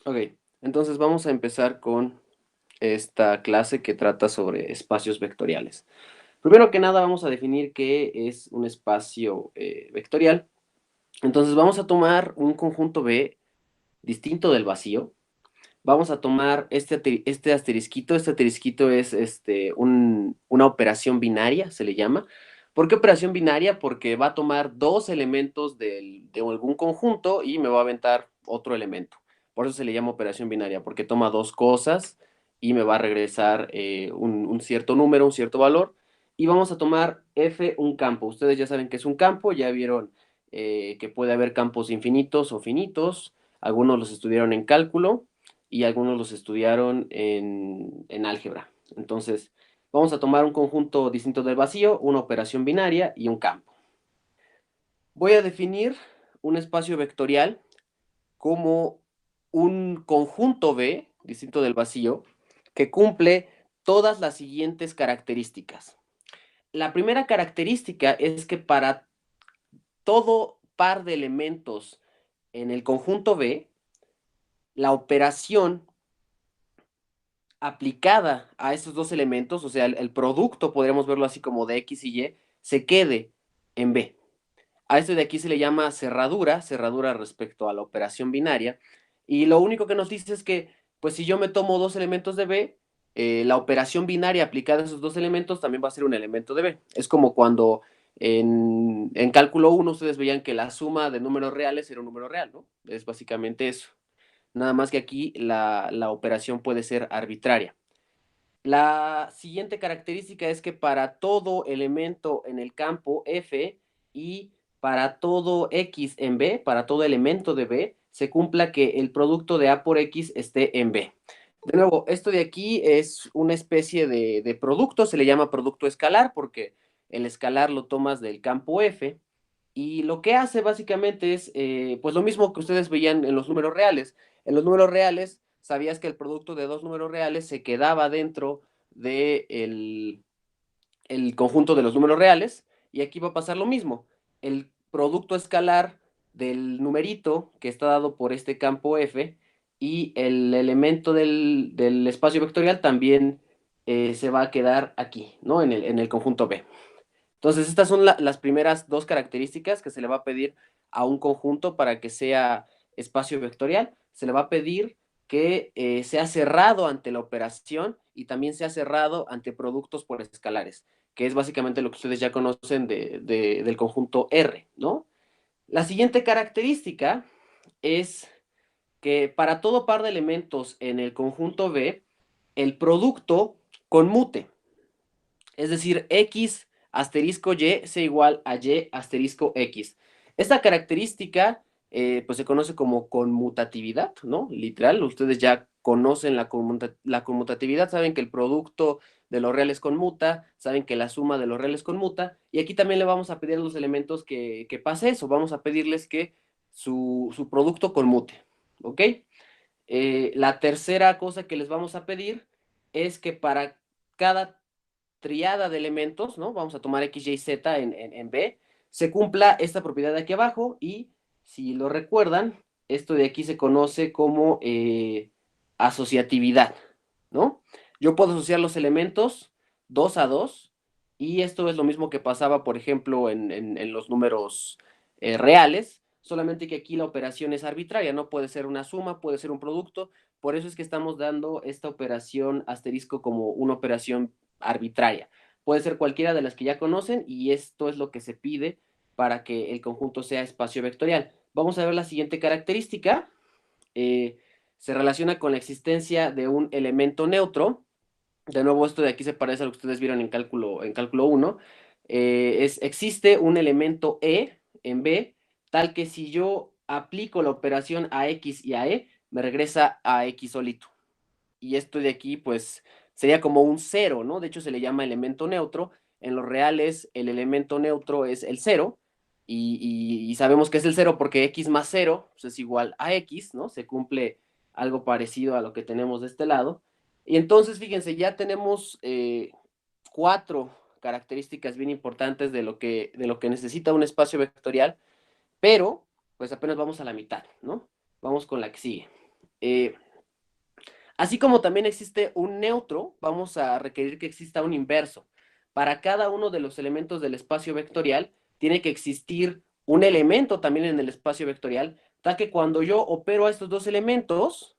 Ok, entonces vamos a empezar con esta clase que trata sobre espacios vectoriales. Primero que nada vamos a definir qué es un espacio vectorial. Entonces vamos a tomar un conjunto B distinto del vacío. Vamos a tomar este asterisquito. Este asterisquito es una operación binaria, se le llama. ¿Por qué operación binaria? Porque va a tomar dos elementos de algún conjunto y me va a aventar otro elemento. Por eso se le llama operación binaria, porque toma dos cosas y me va a regresar un cierto número, un cierto valor. Y vamos a tomar F un campo. Ustedes ya saben que es un campo, ya vieron que puede haber campos infinitos o finitos. Algunos los estudiaron en cálculo y algunos los estudiaron en álgebra. Entonces, vamos a tomar un conjunto distinto del vacío, una operación binaria y un campo. Voy a definir un espacio vectorial como un conjunto B, distinto del vacío, que cumple todas las siguientes características. La primera característica es que para todo par de elementos en el conjunto B, la operación aplicada a estos dos elementos, o sea, el producto, podríamos verlo así como de X y Y, se quede en B. A esto de aquí se le llama cerradura, cerradura respecto a la operación binaria, y lo único que nos dice es que, pues si yo me tomo dos elementos de B, la operación binaria aplicada a esos dos elementos también va a ser un elemento de B. Es como cuando en cálculo 1 ustedes veían que la suma de números reales era un número real, ¿no? Es básicamente eso. Nada más que aquí la operación puede ser arbitraria. La siguiente característica es que para todo elemento en el campo F y para todo X en B, para todo elemento de B, se cumpla que el producto de A por X esté en B. De nuevo, esto de aquí es una especie de producto, se le llama producto escalar porque el escalar lo tomas del campo F y lo que hace básicamente es pues lo mismo que ustedes veían en los números reales. En los números reales sabías que el producto de dos números reales se quedaba dentro del el conjunto de los números reales y aquí va a pasar lo mismo. El producto escalar del numerito que está dado por este campo F y el elemento del espacio vectorial también se va a quedar aquí, ¿no? En el conjunto B. Entonces, estas son las primeras dos características que se le va a pedir a un conjunto para que sea espacio vectorial. Se le va a pedir que sea cerrado ante la operación y también sea cerrado ante productos por escalares, que es básicamente lo que ustedes ya conocen del conjunto R, ¿no? La siguiente característica es que para todo par de elementos en el conjunto B, el producto conmute. Es decir, X asterisco Y sea igual a Y asterisco X. Esta característica pues se conoce como conmutatividad, ¿no? Literal, ustedes ya conocen la conmutatividad, saben que el producto de los reales conmuta, saben que la suma de los reales conmuta, y aquí también le vamos a pedir a los elementos que pase eso, vamos a pedirles que su producto conmute, ¿ok? La tercera cosa que les vamos a pedir es que para cada triada de elementos, ¿no? Vamos a tomar X, Y, Z en B, se cumpla esta propiedad de aquí abajo y si lo recuerdan, esto de aquí se conoce como asociatividad, ¿no? Yo puedo asociar los elementos 2 a 2 y esto es lo mismo que pasaba, por ejemplo, en los números reales, solamente que aquí la operación es arbitraria, no puede ser una suma, puede ser un producto, por eso es que estamos dando esta operación asterisco como una operación arbitraria. Puede ser cualquiera de las que ya conocen y esto es lo que se pide para que el conjunto sea espacio vectorial. Vamos a ver la siguiente característica. Eh, Se relaciona con la existencia de un elemento neutro. De nuevo, esto de aquí se parece a lo que ustedes vieron en cálculo 1. Existe un elemento E en B, tal que si yo aplico la operación a X y a E, me regresa a X solito y esto de aquí, pues, sería como un cero, ¿no? De hecho, se le llama elemento neutro. En los reales, el elemento neutro es el cero, y sabemos que es el cero porque x más cero pues, es igual a x, ¿no? Se cumple algo parecido a lo que tenemos de este lado. Y entonces, fíjense, ya tenemos cuatro características bien importantes de lo que necesita un espacio vectorial, pero pues apenas vamos a la mitad, ¿no? Vamos con la que sigue. Eh, Así como también existe un neutro, vamos a requerir que exista un inverso. Para cada uno de los elementos del espacio vectorial, tiene que existir un elemento también en el espacio vectorial, tal que cuando yo opero a estos dos elementos,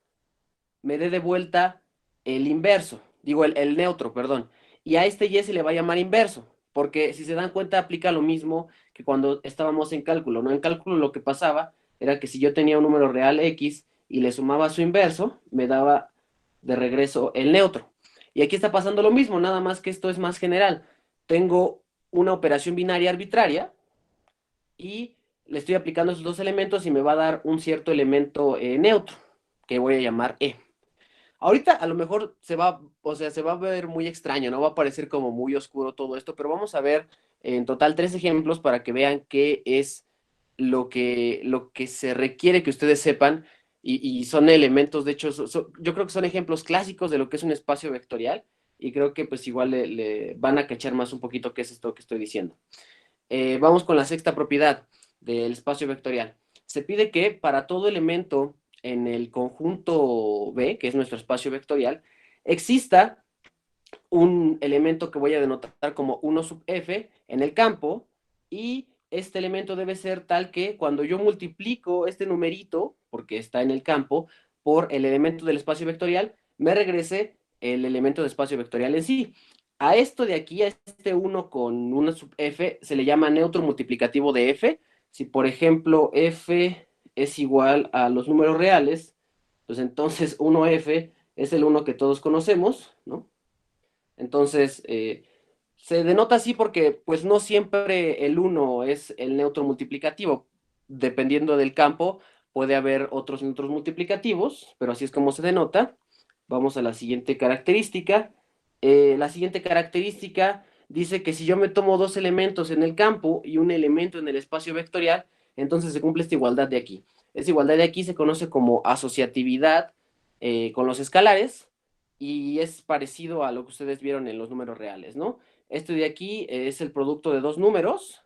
me dé de vuelta el inverso, digo el neutro, perdón. Y a este y se le va a llamar inverso, porque si se dan cuenta aplica lo mismo que cuando estábamos en cálculo, ¿no? En cálculo lo que pasaba era que si yo tenía un número real X y le sumaba su inverso, me daba de regreso el neutro. Y aquí está pasando lo mismo, nada más que esto es más general. Tengo una operación binaria arbitraria y le estoy aplicando esos dos elementos y me va a dar un cierto elemento neutro, que voy a llamar E. Ahorita a lo mejor se va, o sea, se va a ver muy extraño, ¿no? Va a parecer como muy oscuro todo esto, pero vamos a ver en total tres ejemplos para que vean qué es lo que se requiere que ustedes sepan y son elementos, de hecho, yo creo que son ejemplos clásicos de lo que es un espacio vectorial y creo que pues igual le van a cachar más un poquito qué es esto que estoy diciendo. Vamos con la sexta propiedad del espacio vectorial. Se pide que para todo elemento en el conjunto B, que es nuestro espacio vectorial, exista un elemento que voy a denotar como 1 sub f en el campo y este elemento debe ser tal que cuando yo multiplico este numerito, porque está en el campo, por el elemento del espacio vectorial, me regrese el elemento de espacio vectorial en sí. A esto de aquí, a este 1 con 1 sub f, se le llama neutro multiplicativo de f. Si, por ejemplo, f es igual a los números reales, pues entonces 1f es el 1 que todos conocemos, ¿no? Entonces, se denota así porque pues no siempre el uno es el neutro multiplicativo. Dependiendo del campo, puede haber otros neutros multiplicativos, pero así es como se denota. Vamos a la siguiente característica. La siguiente característica dice que si yo me tomo dos elementos en el campo y un elemento en el espacio vectorial, entonces se cumple esta igualdad de aquí. Esta igualdad de aquí se conoce como asociatividad con los escalares y es parecido a lo que ustedes vieron en los números reales, ¿no? Esto de aquí es el producto de dos números,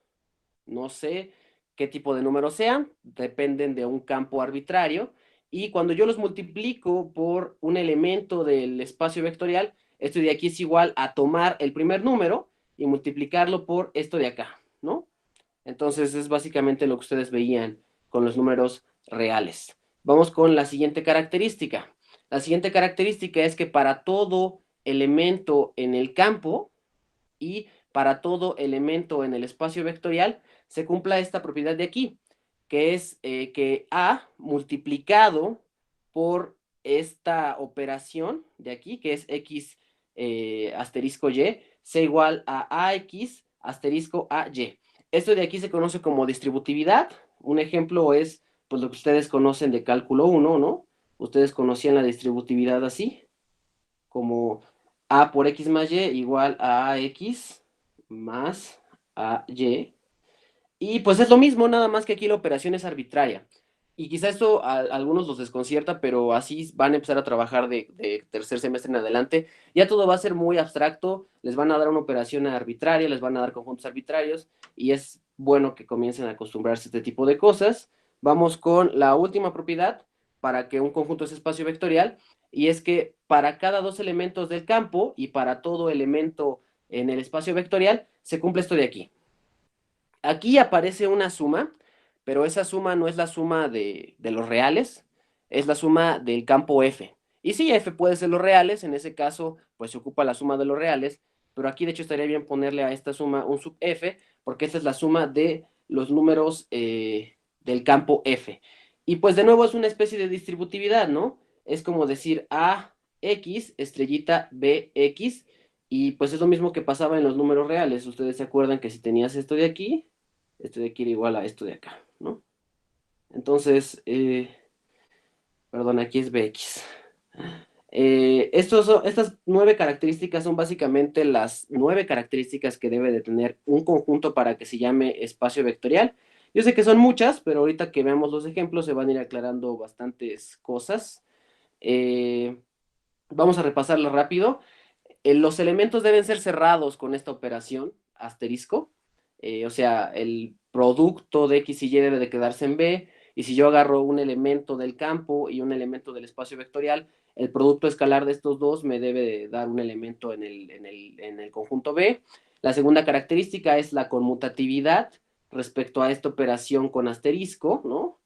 no sé qué tipo de números sean, dependen de un campo arbitrario, y cuando yo los multiplico por un elemento del espacio vectorial, esto de aquí es igual a tomar el primer número y multiplicarlo por esto de acá, ¿no? Entonces es básicamente lo que ustedes veían con los números reales. Vamos con la siguiente característica. La siguiente característica es que para todo elemento en el campo y para todo elemento en el espacio vectorial se cumpla esta propiedad de aquí, que es que A multiplicado por esta operación de aquí, que es X asterisco Y, sea igual a AX asterisco AY. Esto de aquí se conoce como distributividad. Un ejemplo es pues lo que ustedes conocen de cálculo 1, ¿no? Ustedes conocían la distributividad así, como A por X más Y igual a AX más AY. Y pues es lo mismo, nada más que aquí la operación es arbitraria. Y quizá esto a algunos los desconcierta, pero así van a empezar a trabajar de tercer semestre en adelante. Ya todo va a ser muy abstracto, les van a dar una operación arbitraria, les van a dar conjuntos arbitrarios, y es bueno que comiencen a acostumbrarse a este tipo de cosas. Vamos con la última propiedad para que un conjunto es espacio vectorial, y es que para cada dos elementos del campo y para todo elemento en el espacio vectorial, se cumple esto de aquí. Aquí aparece una suma, pero esa suma no es la suma de los reales, es la suma del campo F. Y sí, F puede ser los reales, en ese caso, pues se ocupa la suma de los reales, pero aquí de hecho estaría bien ponerle a esta suma un sub F, porque esta es la suma de los números del campo F. Y pues de nuevo es una especie de distributividad, ¿no? Es como decir AX, estrellita BX, y pues es lo mismo que pasaba en los números reales. Ustedes se acuerdan que si tenías esto de aquí era igual a esto de acá, ¿no? Entonces, perdón, aquí es Bx. Estas 9 características son básicamente las 9 características que debe de tener un conjunto para que se llame espacio vectorial. Yo sé que son muchas, pero ahorita que veamos los ejemplos se van a ir aclarando bastantes cosas. Eh, Vamos a repasarlo rápido. Los elementos deben ser cerrados con esta operación, asterisco. O sea, el producto de X y Y debe de quedarse en B. y si yo agarro un elemento del campo y un elemento del espacio vectorial, el producto escalar de estos dos me debe dar un elemento en el conjunto B. La segunda característica es la conmutatividad respecto a esta operación con asterisco, ¿no?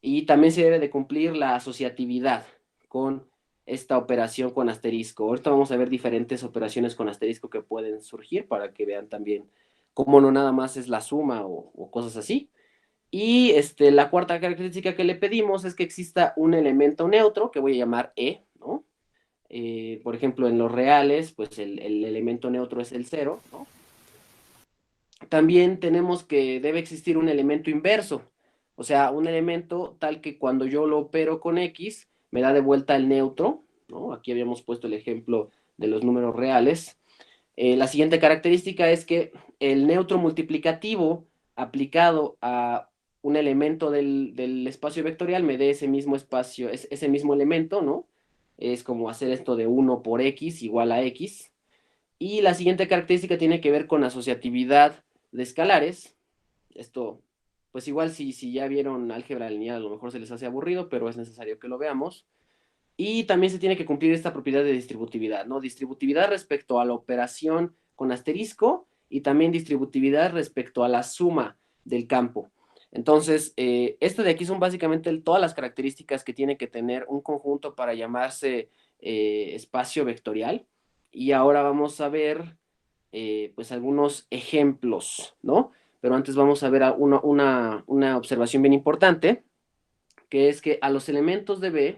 Y también se debe de cumplir la asociatividad con esta operación con asterisco. Ahorita vamos a ver diferentes operaciones con asterisco que pueden surgir para que vean también cómo no nada más es la suma o cosas así. Y la cuarta característica que le pedimos es que exista un elemento neutro que voy a llamar E, ¿no? Por ejemplo, en los reales, pues el elemento neutro es el cero, ¿no? También tenemos que debe existir un elemento inverso, o sea, un elemento tal que cuando yo lo opero con X, me da de vuelta el neutro, ¿no? Aquí habíamos puesto el ejemplo de los números reales. La siguiente característica es que el neutro multiplicativo aplicado a un elemento del espacio vectorial me dé ese mismo espacio, ese mismo elemento, ¿no? Es como hacer esto de 1 por X igual a X. Y la siguiente característica tiene que ver con asociatividad de escalares. Esto, pues igual si ya vieron álgebra lineal, a lo mejor se les hace aburrido, pero es necesario que lo veamos. Y también se tiene que cumplir esta propiedad de distributividad, ¿no? Distributividad respecto a la operación con asterisco y también distributividad respecto a la suma del campo. Entonces, esto de aquí son básicamente todas las características que tiene que tener un conjunto para llamarse espacio vectorial. Y ahora vamos a ver, pues, algunos ejemplos, ¿no? Pero antes vamos a ver una observación bien importante, que es que a los elementos de B,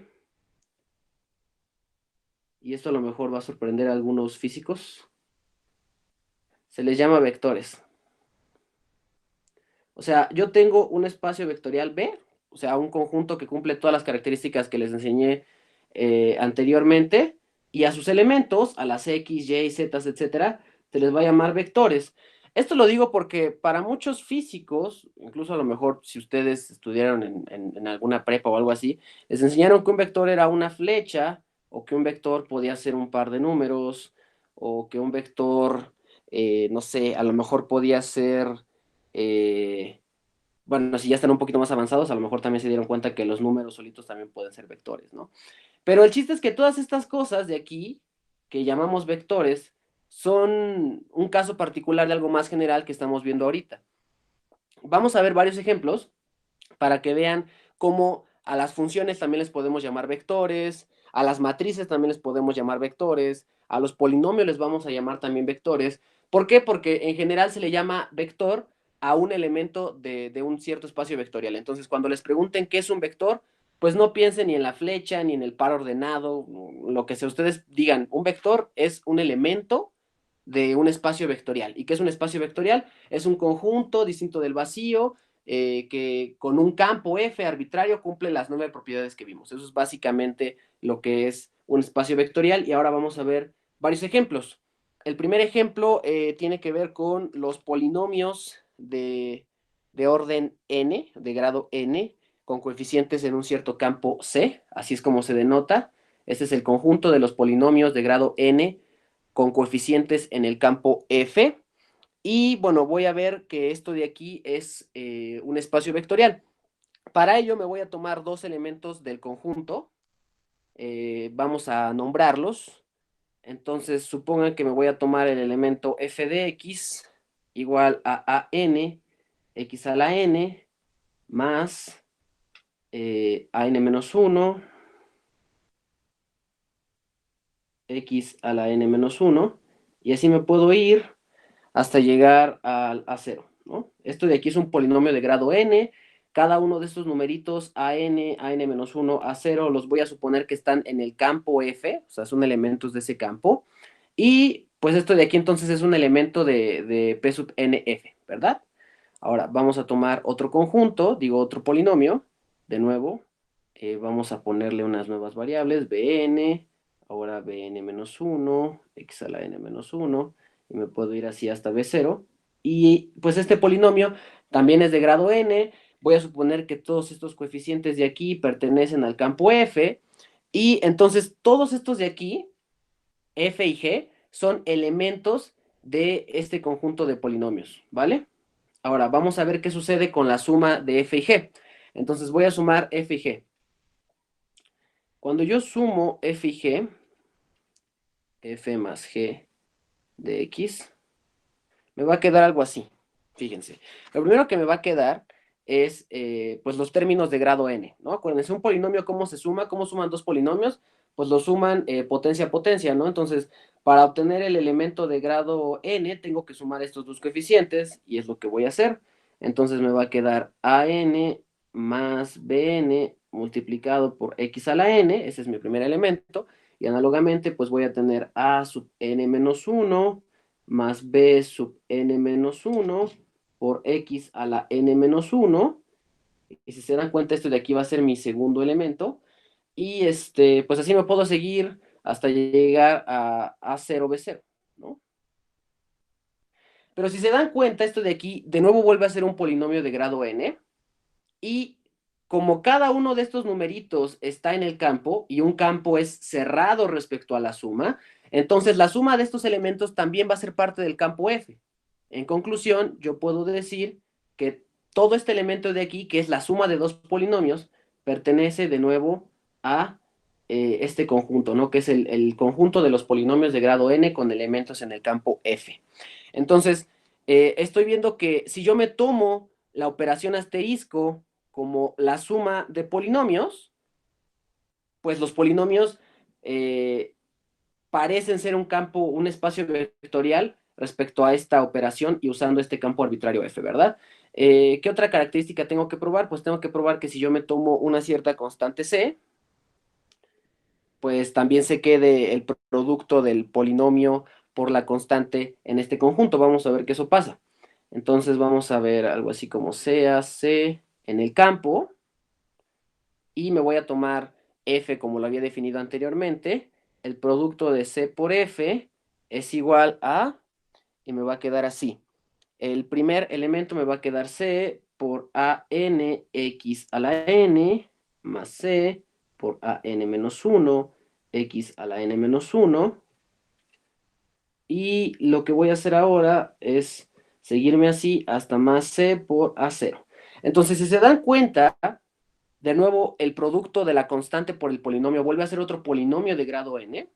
y esto a lo mejor va a sorprender a algunos físicos, se les llama vectores. O sea, yo tengo un espacio vectorial B, o sea, un conjunto que cumple todas las características que les enseñé anteriormente, y a sus elementos, a las X, Y, Z, etcétera, se les va a llamar vectores. Esto lo digo porque para muchos físicos, incluso a lo mejor si ustedes estudiaron en alguna prepa o algo así, les enseñaron que un vector era una flecha, o que un vector podía ser un par de números, o que un vector, no sé, a lo mejor podía ser bueno, si ya están un poquito más avanzados, a lo mejor también se dieron cuenta que los números solitos también pueden ser vectores, ¿no? Pero el chiste es que todas estas cosas de aquí, que llamamos vectores, son un caso particular de algo más general que estamos viendo ahorita. Vamos a ver varios ejemplos para que vean cómo a las funciones también les podemos llamar vectores, a las matrices también les podemos llamar vectores, a los polinomios les vamos a llamar también vectores. ¿Por qué? Porque en general se le llama vector a un elemento de un cierto espacio vectorial. Entonces, cuando les pregunten qué es un vector, pues no piensen ni en la flecha, ni en el par ordenado, lo que sea. Ustedes digan, un vector es un elemento de un espacio vectorial. ¿Y qué es un espacio vectorial? Es un conjunto distinto del vacío, que con un campo F arbitrario cumple las 9 propiedades que vimos. Eso es básicamente lo que es un espacio vectorial, y ahora vamos a ver varios ejemplos. El primer ejemplo tiene que ver con los polinomios de orden n, de grado n, con coeficientes en un cierto campo C, así es como se denota. Este es el conjunto de los polinomios de grado n con coeficientes en el campo F. Y bueno, voy a ver que esto de aquí es un espacio vectorial. Para ello me voy a tomar dos elementos del conjunto. Vamos a nombrarlos. Entonces, supongan que me voy a tomar el elemento f de x igual a n, x a la n, más a n menos 1, x a la n menos 1, y así me puedo ir hasta llegar a 0, ¿no? Esto de aquí es un polinomio de grado n. Cada uno de estos numeritos a n menos 1, a 0, los voy a suponer que están en el campo f, o sea, son elementos de ese campo. Y pues esto de aquí entonces es un elemento de p sub nf, ¿verdad? Ahora vamos a tomar otro conjunto, digo otro polinomio, de nuevo. Vamos a ponerle unas nuevas variables, bn, ahora bn menos 1, x a la n menos 1, y me puedo ir así hasta b0. Y pues este polinomio también es de grado n. Voy a suponer que todos estos coeficientes de aquí pertenecen al campo f, y entonces todos estos de aquí, f y g, son elementos de este conjunto de polinomios, ¿vale? Ahora, vamos a ver qué sucede con la suma de f y g. Entonces voy a sumar f y g. Cuando yo sumo f y g, f más g de x, me va a quedar algo así. Fíjense. Lo primero que me va a quedar es pues los términos de grado n, ¿no? Acuérdense, un polinomio, ¿cómo se suma? ¿Cómo suman dos polinomios? Pues lo suman potencia a potencia, ¿no? Entonces, para obtener el elemento de grado n, tengo que sumar estos dos coeficientes, y es lo que voy a hacer. Entonces me va a quedar an más bn multiplicado por x a la n, ese es mi primer elemento, y análogamente, pues voy a tener a sub n menos 1 más b sub n menos 1 por x a la n menos 1. Y si se dan cuenta, esto de aquí va a ser mi segundo elemento. Y pues así me puedo seguir hasta llegar a A0B0, ¿no? Pero si se dan cuenta, esto de aquí de nuevo vuelve a ser un polinomio de grado n. Y como cada uno de estos numeritos está en el campo y un campo es cerrado respecto a la suma, entonces la suma de estos elementos también va a ser parte del campo F. En conclusión, yo puedo decir que todo este elemento de aquí, que es la suma de dos polinomios, pertenece de nuevo a este conjunto, ¿no? Que es el conjunto de los polinomios de grado n con elementos en el campo F. Entonces, estoy viendo que si yo me tomo la operación asterisco como la suma de polinomios, pues los polinomios parecen ser un campo, un espacio vectorial respecto a esta operación y usando este campo arbitrario F, ¿verdad? ¿Qué otra característica tengo que probar? Pues tengo que probar que si yo me tomo una cierta constante C, pues también se quede el producto del polinomio por la constante en este conjunto. Vamos a ver que eso pasa. Entonces vamos a ver algo así como sea C en el campo, y me voy a tomar F como lo había definido anteriormente. El producto de C por F es igual a, y me va a quedar así. El primer elemento me va a quedar C por AN X a la N más C por AN menos 1 X a la N menos 1. Y lo que voy a hacer ahora es seguirme así hasta más C por A0. Entonces, si se dan cuenta, de nuevo, el producto de la constante por el polinomio vuelve a ser otro polinomio de grado n.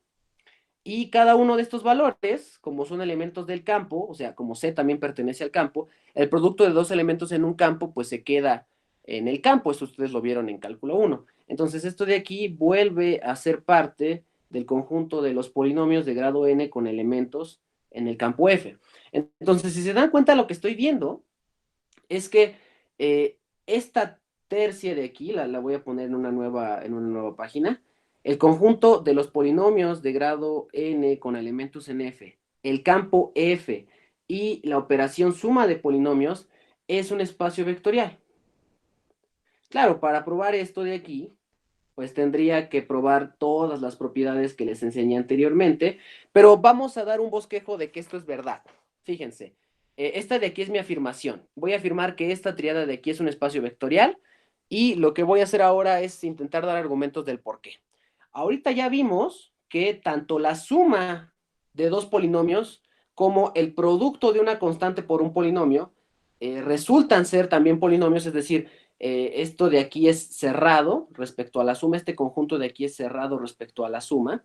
Y cada uno de estos valores, como son elementos del campo, o sea, como C también pertenece al campo, el producto de dos elementos en un campo, pues se queda en el campo. Esto ustedes lo vieron en cálculo 1. Entonces, esto de aquí vuelve a ser parte del conjunto de los polinomios de grado n con elementos en el campo F. Entonces, si se dan cuenta, lo que estoy viendo es que esta tercia de aquí, la voy a poner en una nueva página, el conjunto de los polinomios de grado n con elementos en f, el campo f y la operación suma de polinomios es un espacio vectorial. Claro, para probar esto de aquí, pues tendría que probar todas las propiedades que les enseñé anteriormente, pero vamos a dar un bosquejo de que esto es verdad. Fíjense, esta de aquí es mi afirmación. Voy a afirmar que esta triada de aquí es un espacio vectorial, y lo que voy a hacer ahora es intentar dar argumentos del por qué. Ahorita ya vimos que tanto la suma de dos polinomios como el producto de una constante por un polinomio resultan ser también polinomios, es decir, esto de aquí es cerrado respecto a la suma, este conjunto de aquí es cerrado respecto a la suma,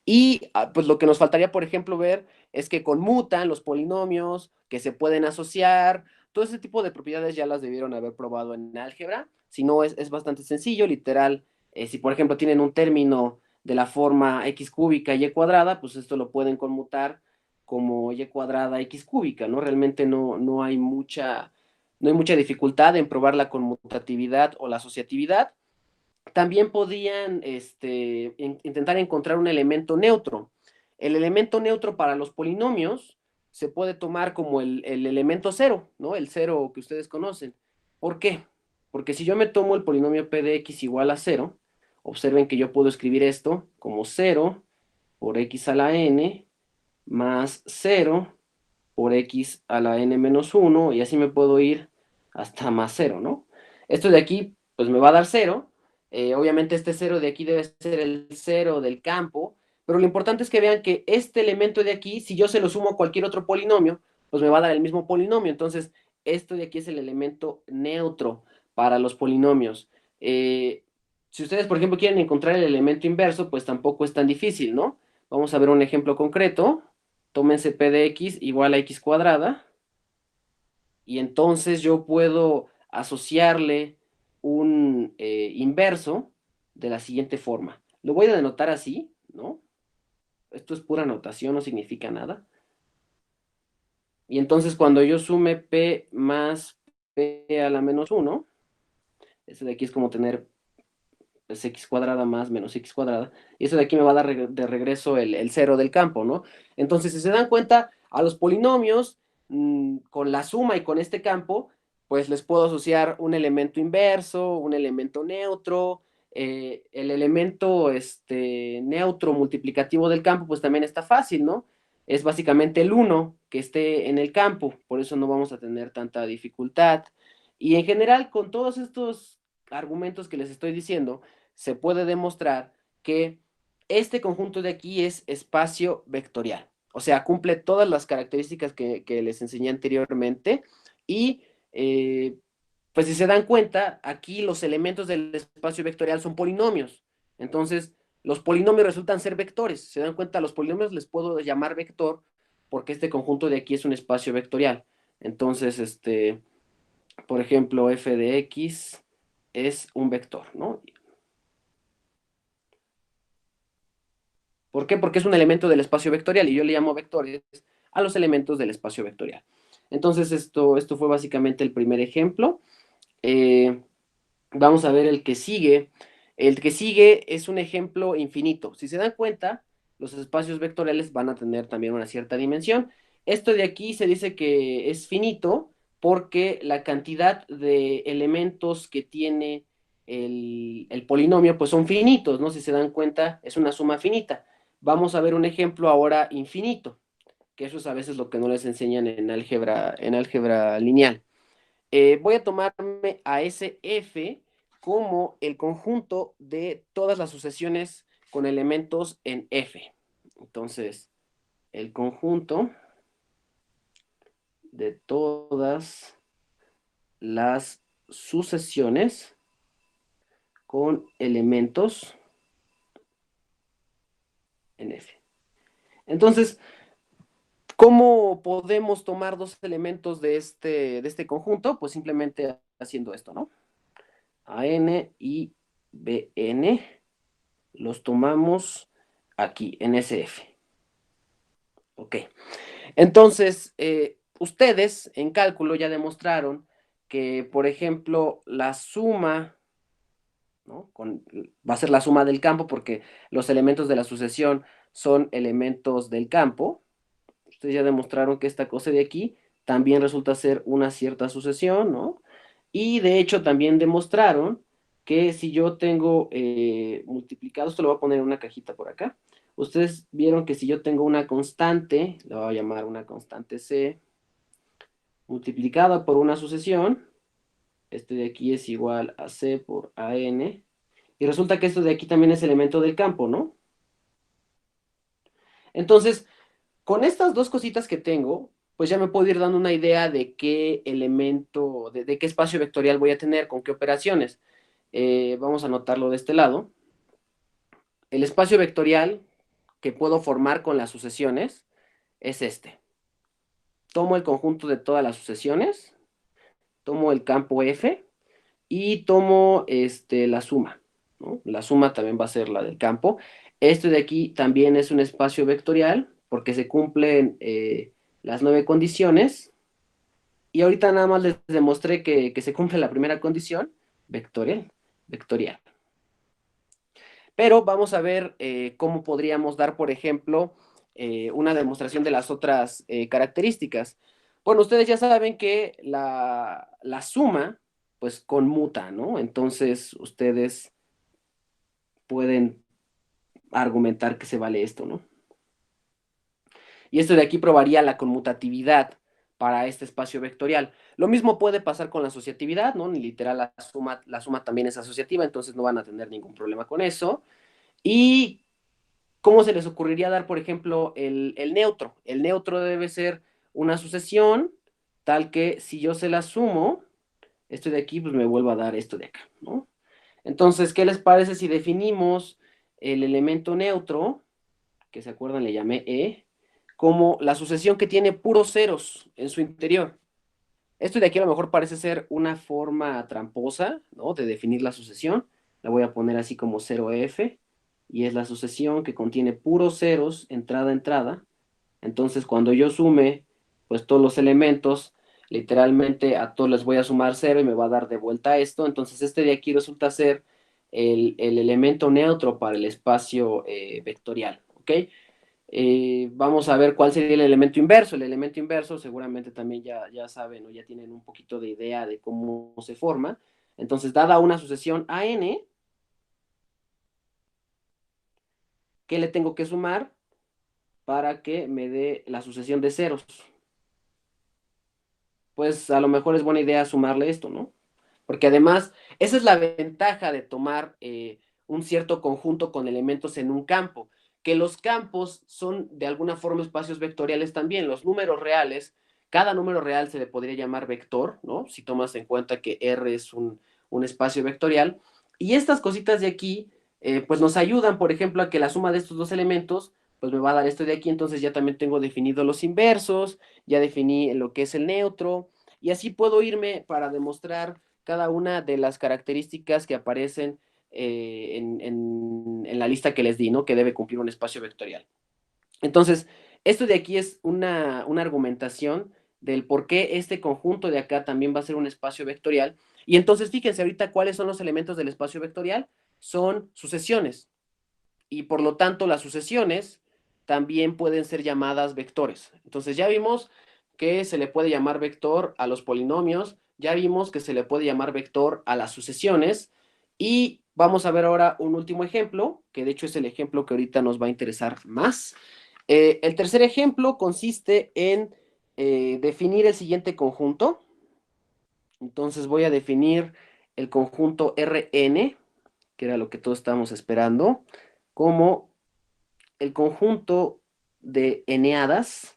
y pues lo que nos faltaría, por ejemplo, ver es que conmutan los polinomios, que se pueden asociar, todo ese tipo de propiedades ya las debieron haber probado en álgebra. Si no, es bastante sencillo, literal. Si por ejemplo tienen un término de la forma x cúbica y cuadrada, pues esto lo pueden conmutar como y cuadrada x cúbica, ¿no? Realmente no hay mucha dificultad en probar la conmutatividad o la asociatividad. También podían intentar encontrar un elemento neutro. El elemento neutro para los polinomios se puede tomar como el elemento cero, ¿no? El cero que ustedes conocen. ¿Por qué? Porque si yo me tomo el polinomio p de x igual a cero, observen que yo puedo escribir esto como cero por x a la n más cero por x a la n menos 1, y así me puedo ir hasta más cero, ¿no? Esto de aquí, pues me va a dar cero. Obviamente este cero de aquí debe ser el cero del campo, pero lo importante es que vean que este elemento de aquí, si yo se lo sumo a cualquier otro polinomio, pues me va a dar el mismo polinomio. Entonces, esto de aquí es el elemento neutro para los polinomios. Si ustedes, por ejemplo, quieren encontrar el elemento inverso, pues tampoco es tan difícil, ¿no? Vamos a ver un ejemplo concreto. Tómense p de x igual a x cuadrada, y entonces yo puedo asociarle un inverso de la siguiente forma. Lo voy a denotar así, ¿no? Esto es pura notación, no significa nada. Y entonces cuando yo sume p más p a la menos 1, este de aquí es como tener pues, x cuadrada más menos x cuadrada, y eso de aquí me va a dar de regreso el cero del campo, ¿no? Entonces, si se dan cuenta, a los polinomios, con la suma y con este campo, pues les puedo asociar un elemento inverso, un elemento neutro, el elemento neutro multiplicativo del campo, pues también está fácil, ¿no? Es básicamente el 1 que esté en el campo, por eso no vamos a tener tanta dificultad. Y en general, con todos estos argumentos que les estoy diciendo, se puede demostrar que este conjunto de aquí es espacio vectorial. O sea, cumple todas las características que les enseñé anteriormente. Y pues si se dan cuenta, aquí los elementos del espacio vectorial son polinomios. Entonces, los polinomios resultan ser vectores. Se dan cuenta, los polinomios les puedo llamar vector porque este conjunto de aquí es un espacio vectorial. Entonces, por ejemplo, f de x es un vector, ¿no? ¿Por qué? Porque es un elemento del espacio vectorial y yo le llamo vectores a los elementos del espacio vectorial. Entonces, esto fue básicamente el primer ejemplo. Vamos a ver el que sigue. El que sigue es un ejemplo infinito. Si se dan cuenta, los espacios vectoriales van a tener también una cierta dimensión. Esto de aquí se dice que es finito porque la cantidad de elementos que tiene el polinomio pues son finitos, ¿no? Si se dan cuenta, es una suma finita. Vamos a ver un ejemplo ahora infinito, que eso es a veces lo que no les enseñan en álgebra lineal. Voy a tomarme a ese F como el conjunto de todas las sucesiones con elementos en F. Entonces, el conjunto de todas las sucesiones con elementos en F. Entonces, ¿cómo podemos tomar dos elementos de este conjunto? Pues simplemente haciendo esto, ¿no? AN y BN los tomamos aquí, en SF. Ok. Entonces, ustedes en cálculo ya demostraron que, por ejemplo, la suma, ¿no? Va a ser la suma del campo porque los elementos de la sucesión son elementos del campo. Ustedes ya demostraron que esta cosa de aquí también resulta ser una cierta sucesión, ¿no? Y de hecho también demostraron que si yo tengo multiplicado, esto lo voy a poner en una cajita por acá, ustedes vieron que si yo tengo una constante, la voy a llamar una constante C, multiplicada por una sucesión, este de aquí es igual a C por AN, y resulta que esto de aquí también es elemento del campo, ¿no? Entonces, con estas dos cositas que tengo, pues ya me puedo ir dando una idea de qué elemento, de qué espacio vectorial voy a tener, con qué operaciones. Vamos a anotarlo de este lado. El espacio vectorial que puedo formar con las sucesiones es este. Tomo el conjunto de todas las sucesiones, tomo el campo F y tomo la suma, ¿no? La suma también va a ser la del campo. Este de aquí también es un espacio vectorial porque se cumplen las 9 condiciones. Y ahorita nada más les demostré que se cumple la primera condición, vectorial. Pero vamos a ver cómo podríamos dar, por ejemplo, una demostración de las otras características. Bueno, ustedes ya saben que la suma, pues conmuta, ¿no? Entonces, ustedes pueden argumentar que se vale esto, ¿no? Y esto de aquí probaría la conmutatividad para este espacio vectorial. Lo mismo puede pasar con la asociatividad, ¿no? Literal, la suma también es asociativa, entonces no van a tener ningún problema con eso. ¿Y cómo se les ocurriría dar, por ejemplo, el neutro? El neutro debe ser una sucesión tal que si yo se la sumo, Esto de aquí, pues me vuelvo a dar esto de acá, ¿no? Entonces, ¿qué les parece si definimos el elemento neutro, que se acuerdan le llamé E, como la sucesión que tiene puros ceros en su interior? Esto de aquí a lo mejor parece ser una forma tramposa, ¿no? De definir la sucesión. La voy a poner así como 0F, y es la sucesión que contiene puros ceros, entrada a entrada. Entonces, cuando yo sume, pues todos los elementos, literalmente a todos les voy a sumar cero y me va a dar de vuelta esto. Entonces, este de aquí resulta ser el elemento neutro para el espacio vectorial, ¿ok? Vamos a ver cuál sería el elemento inverso. El elemento inverso seguramente también ya saben o ya tienen un poquito de idea de cómo se forma. Entonces, dada una sucesión AN, ¿qué le tengo que sumar para que me dé la sucesión de ceros? Pues a lo mejor es buena idea sumarle esto, ¿no? Porque además, esa es la ventaja de tomar un cierto conjunto con elementos en un campo, que los campos son de alguna forma espacios vectoriales también. Los números reales, cada número real se le podría llamar vector, ¿no? Si tomas en cuenta que R es un espacio vectorial. Y estas cositas de aquí, pues nos ayudan, por ejemplo, a que la suma de estos dos elementos, pues me va a dar esto de aquí. Entonces ya también tengo definido los inversos, ya definí lo que es el neutro, y así puedo irme para demostrar cada una de las características que aparecen en la lista que les di, ¿no? Que debe cumplir un espacio vectorial. Entonces, esto de aquí es una argumentación del por qué este conjunto de acá también va a ser un espacio vectorial. Y entonces, fíjense ahorita cuáles son los elementos del espacio vectorial. Son sucesiones. Y por lo tanto, las sucesiones también pueden ser llamadas vectores. Entonces, ya vimos que se le puede llamar vector a los polinomios, ya vimos que se le puede llamar vector a las sucesiones, y vamos a ver ahora un último ejemplo, que de hecho es el ejemplo que ahorita nos va a interesar más. El tercer ejemplo consiste en definir el siguiente conjunto. Entonces voy a definir el conjunto Rn, que era lo que todos estábamos esperando, como el conjunto de eneadas,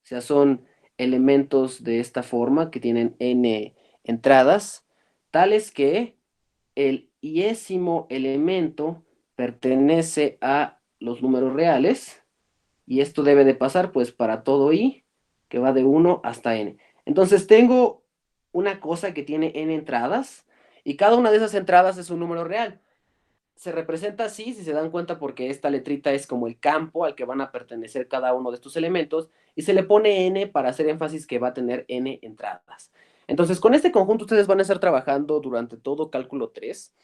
o sea, son elementos de esta forma que tienen n entradas, tales que el iésimo elemento pertenece a los números reales, y esto debe de pasar pues para todo i, que va de 1 hasta n. Entonces tengo una cosa que tiene n entradas, y cada una de esas entradas es un número real. Se representa así, si se dan cuenta, porque esta letrita es como el campo al que van a pertenecer cada uno de estos elementos, y se le pone n para hacer énfasis que va a tener n entradas. Entonces, con este conjunto ustedes van a estar trabajando durante todo cálculo 3,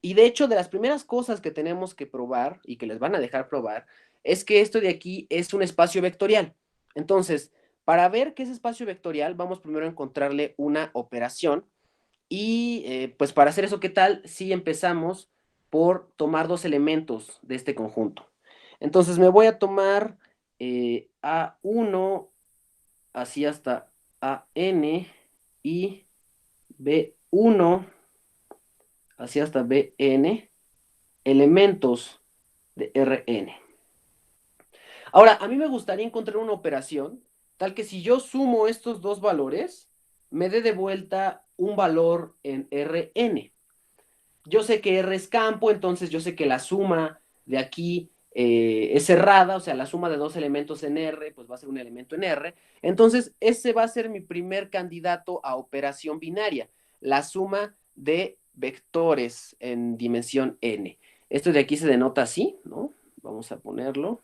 y de hecho, de las primeras cosas que tenemos que probar, y que les van a dejar probar, es que esto de aquí es un espacio vectorial. Entonces, para ver qué es espacio vectorial, vamos primero a encontrarle una operación, y pues para hacer eso, ¿qué tal si empezamos por tomar dos elementos de este conjunto? Entonces me voy a tomar A1 así hasta AN, y B1 así hasta BN, elementos de Rn. Ahora, a mí me gustaría encontrar una operación tal que si yo sumo estos dos valores, me dé de vuelta un valor en Rn. Yo sé que R es campo, entonces yo sé que la suma de aquí es cerrada, o sea, la suma de dos elementos en R, pues va a ser un elemento en R. Entonces, ese va a ser mi primer candidato a operación binaria, la suma de vectores en dimensión n. Esto de aquí se denota así, ¿no? Vamos a ponerlo.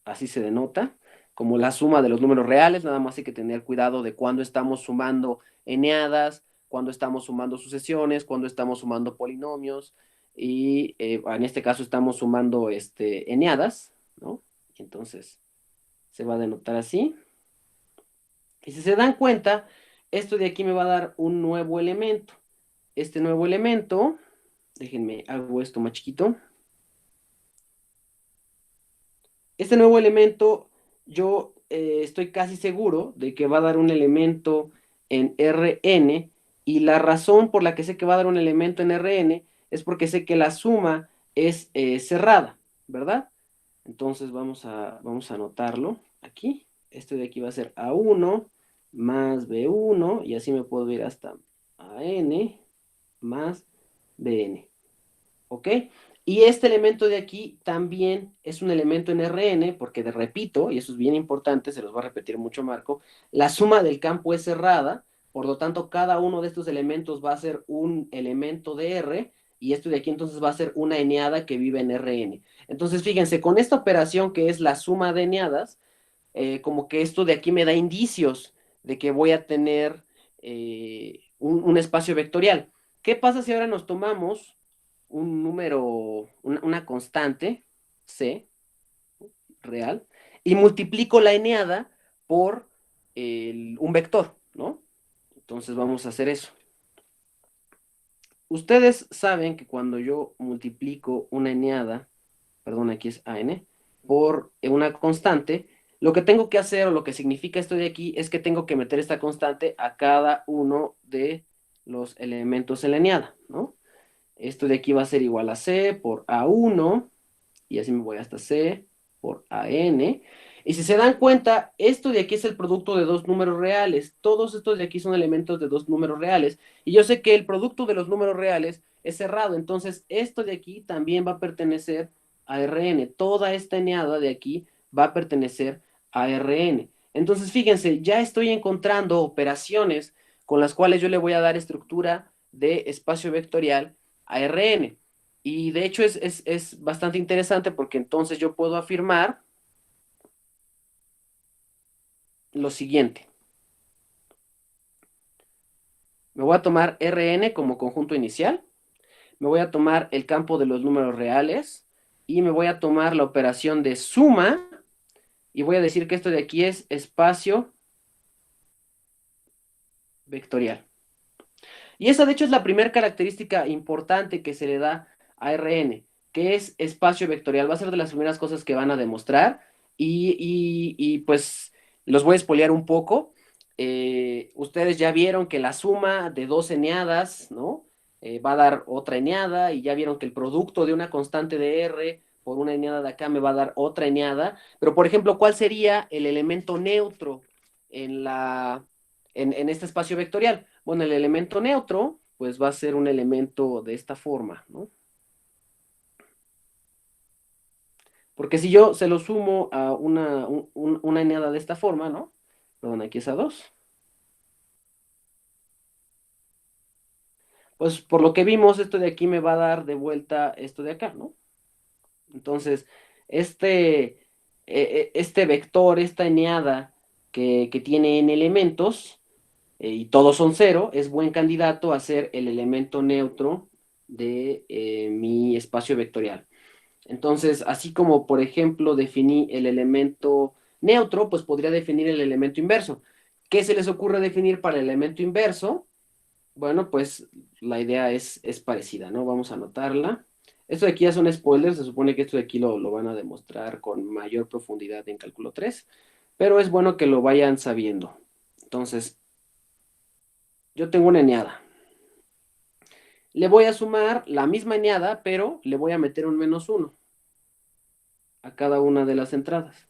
Así se denota, como la suma de los números reales. Nada más hay que tener cuidado de cuando estamos sumando eneadas, cuando estamos sumando sucesiones, cuando estamos sumando polinomios, y en este caso estamos sumando eneadas, ¿no? Entonces se va a denotar así. Y si se dan cuenta, esto de aquí me va a dar un nuevo elemento. Este nuevo elemento, déjenme, hago esto más chiquito. Este nuevo elemento, yo estoy casi seguro de que va a dar un elemento en Rn, y la razón por la que sé que va a dar un elemento en Rn es porque sé que la suma es cerrada, ¿verdad? Entonces vamos a anotarlo aquí. Este de aquí va a ser A1, más B1, y así me puedo ir hasta AN más BN. ¿Ok? Y este elemento de aquí también es un elemento en Rn, porque repito, y eso es bien importante, se los va a repetir mucho Marco, la suma del campo es cerrada, por lo tanto cada uno de estos elementos va a ser un elemento de R, y esto de aquí entonces va a ser una eneada que vive en Rn. Entonces fíjense, con esta operación que es la suma de eneadas, como que esto de aquí me da indicios de que voy a tener un espacio vectorial. ¿Qué pasa si ahora nos tomamos un número, una constante, C, real, y multiplico la eneada por un vector, ¿no? Entonces vamos a hacer eso. Ustedes saben que cuando yo multiplico una eneada, perdón, aquí es AN, por una constante, lo que tengo que hacer, o lo que significa esto de aquí, es que tengo que meter esta constante a cada uno de los elementos en la eneada, ¿no? Esto de aquí va a ser igual a C por A1, y así me voy hasta C por AN. Y si se dan cuenta, esto de aquí es el producto de dos números reales. Todos estos de aquí son elementos de dos números reales. Y yo sé que el producto de los números reales es cerrado. Entonces, esto de aquí también va a pertenecer a Rn. Toda esta eneada de aquí va a pertenecer a Rn. Entonces, fíjense, ya estoy encontrando operaciones con las cuales yo le voy a dar estructura de espacio vectorial a Rn. Y de hecho es bastante interesante porque entonces yo puedo afirmar lo siguiente. Me voy a tomar Rn como conjunto inicial, me voy a tomar el campo de los números reales y me voy a tomar la operación de suma y voy a decir que esto de aquí es espacio vectorial. Y esa de hecho es la primera característica importante que se le da a Rn, que es espacio vectorial. Va a ser de las primeras cosas que van a demostrar y pues los voy a espolear un poco. Ustedes ya vieron que la suma de dos eneadas, ¿no? Va a dar otra eneada y ya vieron que el producto de una constante de R por una eneada de acá me va a dar otra eneada. Pero, por ejemplo, ¿cuál sería el elemento neutro en, en este espacio vectorial? Bueno, el elemento neutro, pues va a ser un elemento de esta forma, ¿no? Porque si yo se lo sumo a una eneada de esta forma, ¿no? Perdón, aquí es a 2. Pues por lo que vimos, esto de aquí me va a dar de vuelta esto de acá, ¿no? Entonces, este vector, esta eneada que tiene n elementos, y todos son cero, es buen candidato a ser el elemento neutro de mi espacio vectorial. Entonces, así como, por ejemplo, definí el elemento neutro, pues podría definir el elemento inverso. ¿Qué se les ocurre definir para el elemento inverso? Bueno, pues la idea es parecida, ¿no? Vamos a anotarla. Esto de aquí ya son spoilers, se supone que esto de aquí lo van a demostrar con mayor profundidad en cálculo 3, pero es bueno que lo vayan sabiendo. Entonces, yo tengo una eneada. Le voy a sumar la misma eneada, pero le voy a meter un -1 a cada una de las entradas.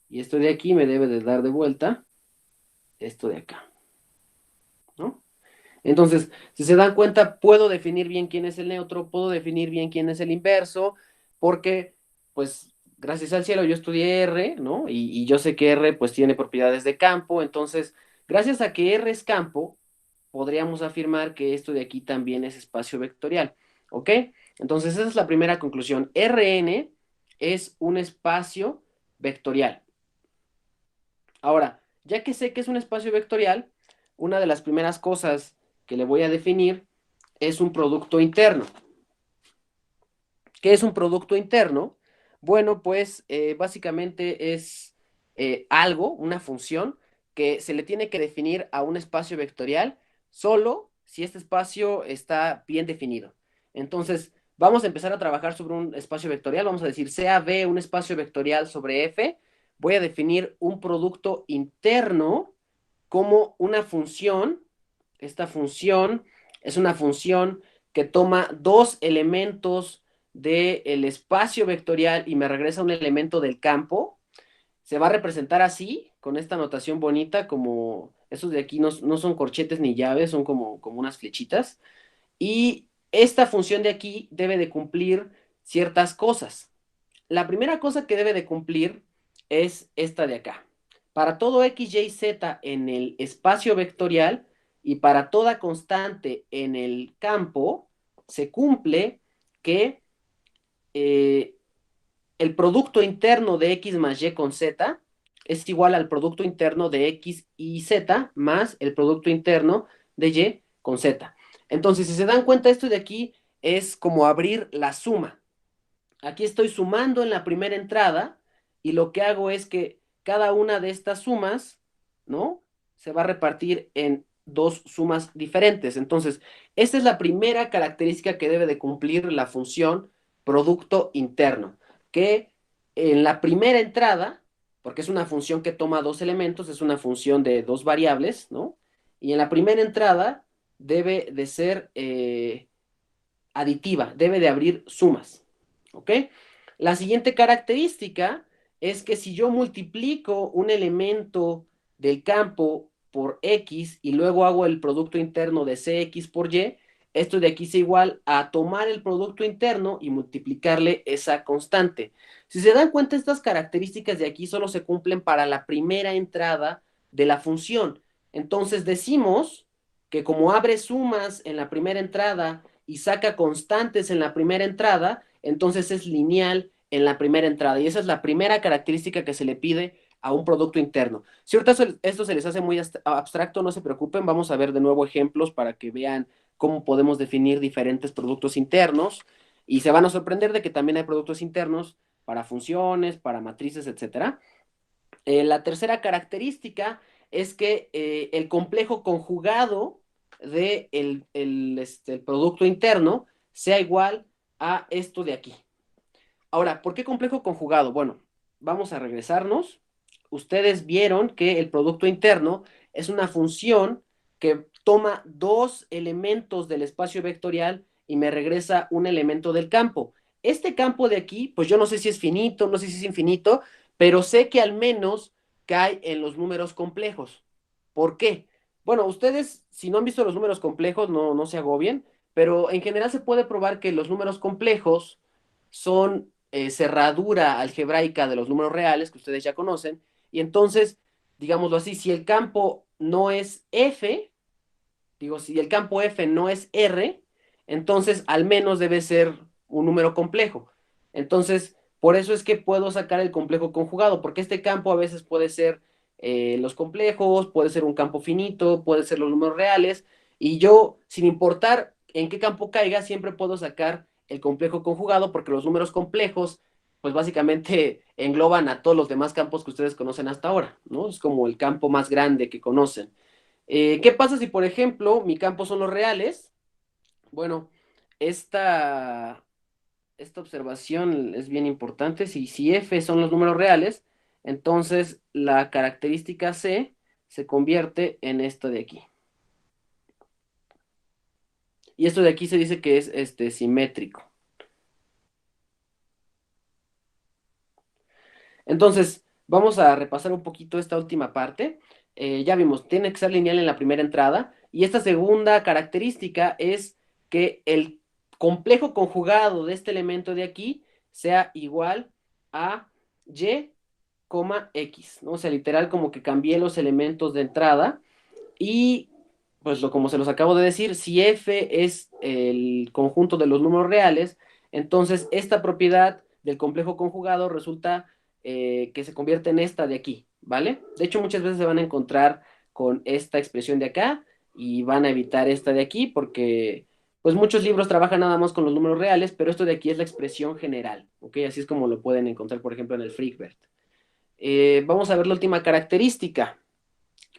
Y esto de aquí me debe de dar de vuelta esto de acá, ¿no? Entonces, si se dan cuenta, puedo definir bien quién es el neutro, puedo definir bien quién es el inverso, porque, pues, gracias al cielo yo estudié R, ¿no? Y yo sé que R, pues, tiene propiedades de campo, entonces, gracias a que R es campo, podríamos afirmar que esto de aquí también es espacio vectorial, ¿ok? Entonces, esa es la primera conclusión. Rn es un espacio vectorial. Ahora, ya que sé que es un espacio vectorial, una de las primeras cosas que le voy a definir es un producto interno. ¿Qué es un producto interno? Bueno, pues básicamente es algo, una función, que se le tiene que definir a un espacio vectorial solo si este espacio está bien definido. Entonces, vamos a empezar a trabajar sobre un espacio vectorial. Vamos a decir, sea B un espacio vectorial sobre F. Voy a definir un producto interno como una función. Esta función es una función que toma dos elementos del espacio vectorial y me regresa un elemento del campo. se va a representar así, con esta notación bonita, como esos de aquí no son corchetes ni llaves, son como unas flechitas. Y esta función de aquí debe de cumplir ciertas cosas. La primera cosa que debe de cumplir es esta de acá. Para todo x, y, z en el espacio vectorial y para toda constante en el campo, se cumple que eh, el producto interno de x más y con z es igual al producto interno de x y z más el producto interno de y con z. Entonces, si se dan cuenta, esto de aquí es como abrir la suma. Aquí estoy sumando en la primera entrada y lo que hago es que cada una de estas sumas, ¿no? Se va a repartir en dos sumas diferentes. Entonces, esta es la primera característica que debe de cumplir la función producto interno, que en la primera entrada, porque es una función que toma dos elementos, es una función de dos variables, ¿no? Y en la primera entrada debe de ser aditiva, debe de abrir sumas. ¿Ok? La siguiente característica es que si yo multiplico un elemento del campo por X y luego hago el producto interno de CX por Y, esto de aquí es igual a tomar el producto interno y multiplicarle esa constante. Si se dan cuenta, estas características de aquí solo se cumplen para la primera entrada de la función. Entonces decimos que como abre sumas en la primera entrada y saca constantes en la primera entrada, entonces es lineal en la primera entrada. Y esa es la primera característica que se le pide a un producto interno. Si ahorita esto se les hace muy abstracto, no se preocupen, vamos a ver de nuevo ejemplos para que vean cómo podemos definir diferentes productos internos y se van a sorprender de que también hay productos internos para funciones, para matrices, etcétera. La tercera característica es que el complejo conjugado de el producto interno sea igual a esto de aquí. Ahora, ¿por qué complejo conjugado? Bueno, vamos a regresarnos. Ustedes vieron que el producto interno es una función que toma dos elementos del espacio vectorial y me regresa un elemento del campo. Este campo de aquí, pues yo no sé si es finito, no sé si es infinito, pero sé que al menos cae en los números complejos. ¿Por qué? Bueno, ustedes, si no han visto los números complejos, no se agobien, pero en general se puede probar que los números complejos son cerradura algebraica de los números reales que ustedes ya conocen, y entonces, digámoslo así, si el campo no es F, digo, si el campo F no es R, entonces al menos debe ser un número complejo. Entonces, por eso es que puedo sacar el complejo conjugado, porque este campo a veces puede ser los complejos, puede ser un campo finito, puede ser los números reales, y yo, sin importar en qué campo caiga, siempre puedo sacar el complejo conjugado, porque los números complejos, pues básicamente engloban a todos los demás campos que ustedes conocen hasta ahora, ¿no? Es como el campo más grande que conocen. ¿Qué pasa si, por ejemplo, mi campo son los reales? Bueno, esta, esta observación es bien importante. Si F son los números reales, entonces la característica C se convierte en esto de aquí. Y esto de aquí se dice que es simétrico. Entonces, vamos a repasar un poquito esta última parte. Ya vimos, tiene que ser lineal en la primera entrada. Y esta segunda característica es que el complejo conjugado de este elemento de aquí sea igual a y, x, ¿no? O sea, literal como que cambié los elementos de entrada y pues como se los acabo de decir, si f es el conjunto de los números reales, entonces esta propiedad del complejo conjugado resulta que se convierte en esta de aquí, ¿vale? De hecho, muchas veces se van a encontrar con esta expresión de acá y van a evitar esta de aquí porque pues muchos libros trabajan nada más con los números reales, pero esto de aquí es la expresión general, ¿ok? Así es como lo pueden encontrar, por ejemplo, en el Freakbert. Vamos a ver la última característica.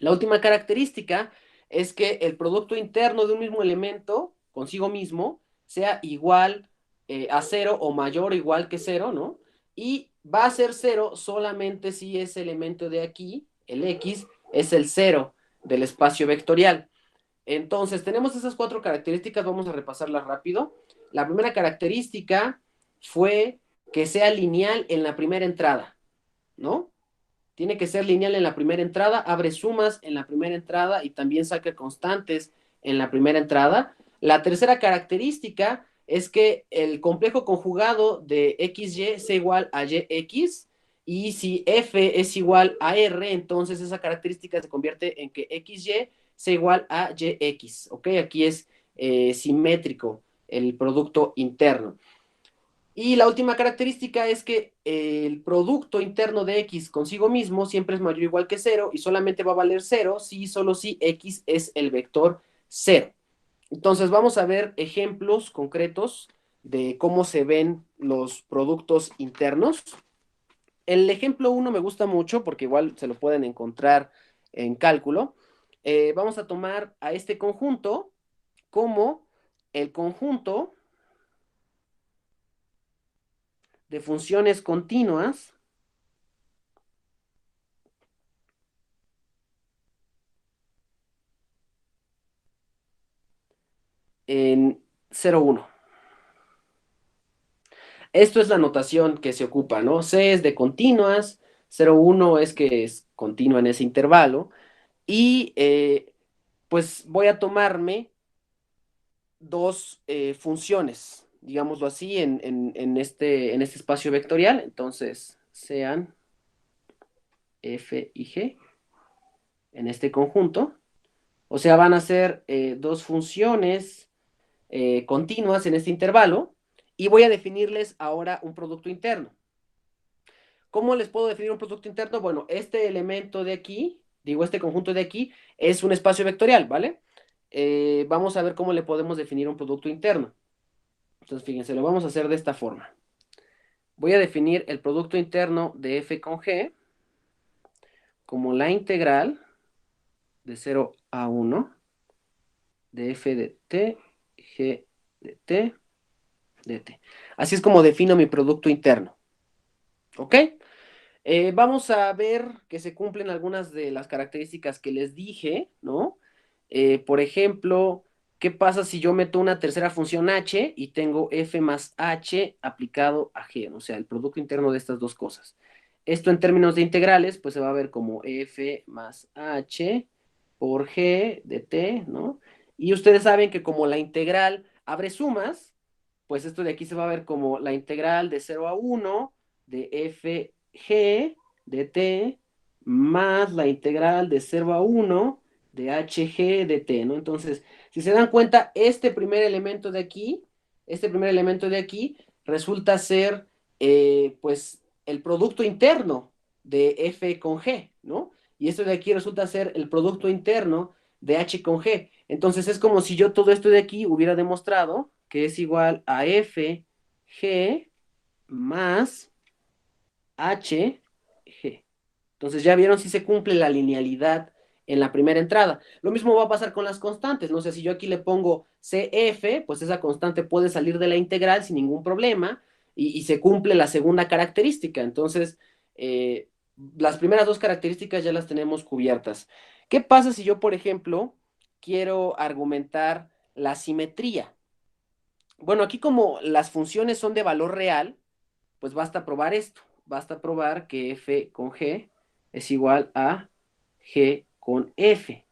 La última característica es que el producto interno de un mismo elemento consigo mismo sea igual a cero o mayor o igual que cero, ¿no? Y va a ser cero solamente si ese elemento de aquí, el X, es el cero del espacio vectorial. Entonces, tenemos esas cuatro características, vamos a repasarlas rápido. La primera característica fue que sea lineal en la primera entrada, ¿no? Tiene que ser lineal en la primera entrada, abre sumas en la primera entrada y también saca constantes en la primera entrada. La tercera característica es que el complejo conjugado de XY sea igual a YX, y si F es igual a R, entonces esa característica se convierte en que XY sea igual a YX, ¿ok? Aquí es simétrico el producto interno. Y la última característica es que el producto interno de X consigo mismo siempre es mayor o igual que cero y solamente va a valer cero si y solo si X es el vector cero. Entonces vamos a ver ejemplos concretos de cómo se ven los productos internos. El ejemplo uno me gusta mucho porque igual se lo pueden encontrar en cálculo. Vamos a tomar a este conjunto como el conjunto de funciones continuas en 0,1. Esto es la notación que se ocupa, ¿no? C es de continuas, 0,1 es que es continua en ese intervalo, y pues voy a tomarme dos funciones, digámoslo así, en este espacio vectorial, entonces sean F y G en este conjunto, o sea, van a ser dos funciones continuas en este intervalo, y voy a definirles ahora un producto interno. ¿Cómo les puedo definir un producto interno? Bueno, este elemento de aquí, digo, este conjunto de aquí, es un espacio vectorial, ¿vale? Vamos a ver cómo le podemos definir un producto interno. Entonces, fíjense, lo vamos a hacer de esta forma. Voy a definir el producto interno de f con g como la integral de 0 a 1 de f de t, g de t, de t. Así es como defino mi producto interno. ¿Ok? Vamos a ver que se cumplen algunas de las características que les dije, ¿no? Por ejemplo, ¿qué pasa si yo meto una tercera función h y tengo f más h aplicado a g? O sea, el producto interno de estas dos cosas. Esto en términos de integrales, pues se va a ver como f más h por g de t, ¿no? Y ustedes saben que como la integral abre sumas, pues esto de aquí se va a ver como la integral de 0 a 1 de f g de t más la integral de 0 a 1 de hg de t, ¿no? Entonces, si se dan cuenta, este primer elemento de aquí resulta ser, pues, el producto interno de f con g, ¿no? Y esto de aquí resulta ser el producto interno de h con g. Entonces, es como si yo todo esto de aquí hubiera demostrado que es igual a f g más h g. Entonces ya vieron si se cumple la linealidad en la primera entrada. Lo mismo va a pasar con las constantes. No sé, si yo aquí le pongo CF, pues esa constante puede salir de la integral sin ningún problema y se cumple la segunda característica. Entonces, las primeras dos características ya las tenemos cubiertas. ¿Qué pasa si yo, por ejemplo, quiero argumentar la simetría? Bueno, aquí como las funciones son de valor real, pues basta probar esto. Basta probar que f con g es igual a g con f.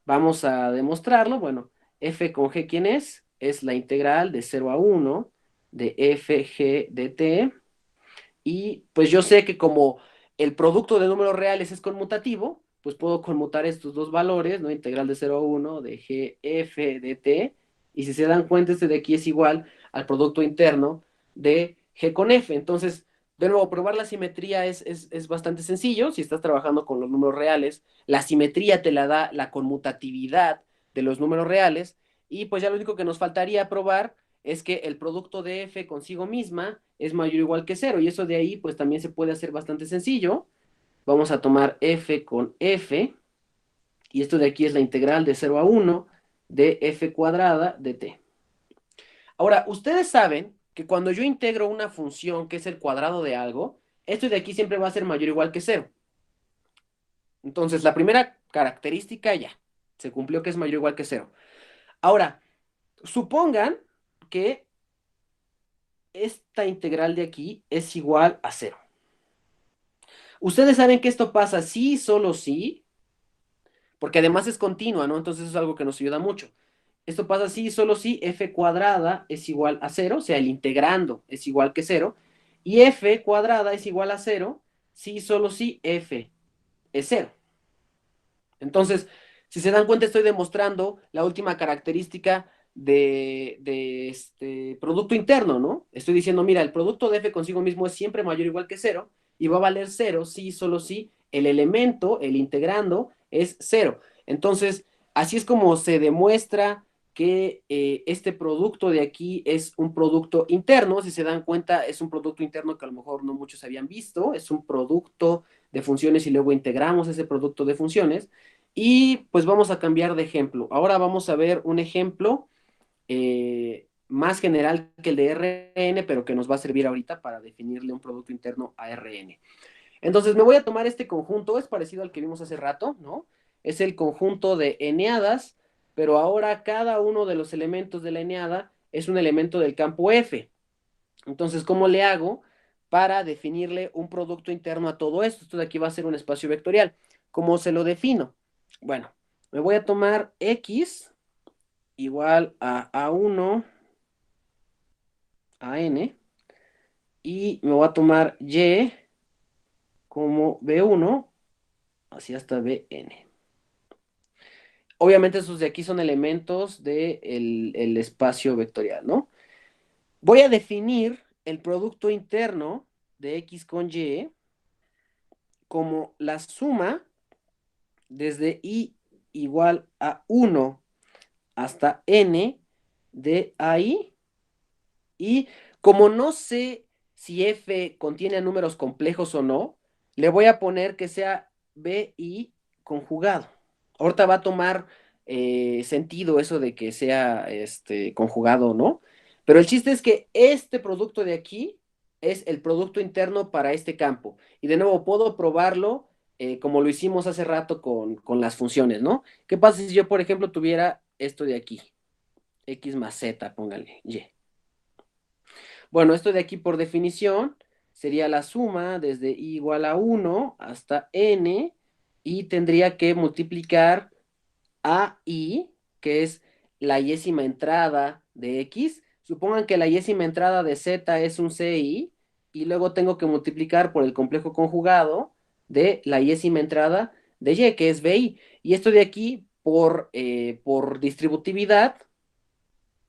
Vamos a demostrarlo. Bueno, f con g, ¿quién es? Es la integral de 0 a 1 de f g de t. Y pues yo sé que como el producto de números reales es conmutativo, pues puedo conmutar estos dos valores, ¿no? Integral de 0 a 1 de gf de t. Y si se dan cuenta, este de aquí es igual al producto interno de g con f. Entonces, de nuevo, probar la simetría es bastante sencillo. Si estás trabajando con los números reales, la simetría te la da la conmutatividad de los números reales. Y pues ya lo único que nos faltaría probar es que el producto de f consigo misma es mayor o igual que cero. Y eso de ahí, pues también se puede hacer bastante sencillo. Vamos a tomar f con f. Y esto de aquí es la integral de 0 a 1 de f cuadrada de t. Ahora, ustedes saben que cuando yo integro una función que es el cuadrado de algo, esto de aquí siempre va a ser mayor o igual que cero. Entonces, la primera característica ya se cumplió, que es mayor o igual que cero. Ahora, supongan que esta integral de aquí es igual a cero. Ustedes saben que esto pasa sí, solo sí, porque además es continua, ¿no? Entonces eso es algo que nos ayuda mucho. Esto pasa sí, solo si f cuadrada es igual a cero, o sea, el integrando es igual que cero, y f cuadrada es igual a cero, sí, solo si f es cero. Entonces, si se dan cuenta, estoy demostrando la última característica de este producto interno, ¿no? Estoy diciendo, mira, el producto de f consigo mismo es siempre mayor o igual que cero y va a valer cero si, solo si el elemento, el integrando, es cero. Entonces, así es como se demuestra que este producto de aquí es un producto interno. Si se dan cuenta, es un producto interno que a lo mejor no muchos habían visto. Es un producto de funciones y luego integramos ese producto de funciones. Y pues vamos a cambiar de ejemplo. Ahora vamos a ver un ejemplo más general que el de Rn, pero que nos va a servir ahorita para definirle un producto interno a Rn. Entonces me voy a tomar este conjunto, es parecido al que vimos hace rato, ¿no? Es el conjunto de eneadas, pero ahora cada uno de los elementos de la eneada es un elemento del campo F. Entonces, ¿cómo le hago para definirle un producto interno a todo esto? Esto de aquí va a ser un espacio vectorial. ¿Cómo se lo defino? Bueno, me voy a tomar X igual a A1 a N y me voy a tomar Y como B1 así hasta Bn. Obviamente esos de aquí son elementos del el espacio vectorial, ¿no? Voy a definir el producto interno de X con Y como la suma desde I igual a 1 hasta N de AI. Y como no sé si F contiene números complejos o no, le voy a poner que sea BI conjugado. Ahorita va a tomar sentido eso de que sea conjugado o no. Pero el chiste es que este producto de aquí es el producto interno para este campo. Y de nuevo, puedo probarlo como lo hicimos hace rato con las funciones, ¿no? ¿Qué pasa si yo, por ejemplo, tuviera esto de aquí? X más Z, póngale, Y. Bueno, esto de aquí por definición sería la suma desde i igual a 1 hasta n y tendría que multiplicar a i, que es la yésima entrada de x. Supongan que la yésima entrada de z es un ci y luego tengo que multiplicar por el complejo conjugado de la yésima entrada de y, que es bi. Y esto de aquí por distributividad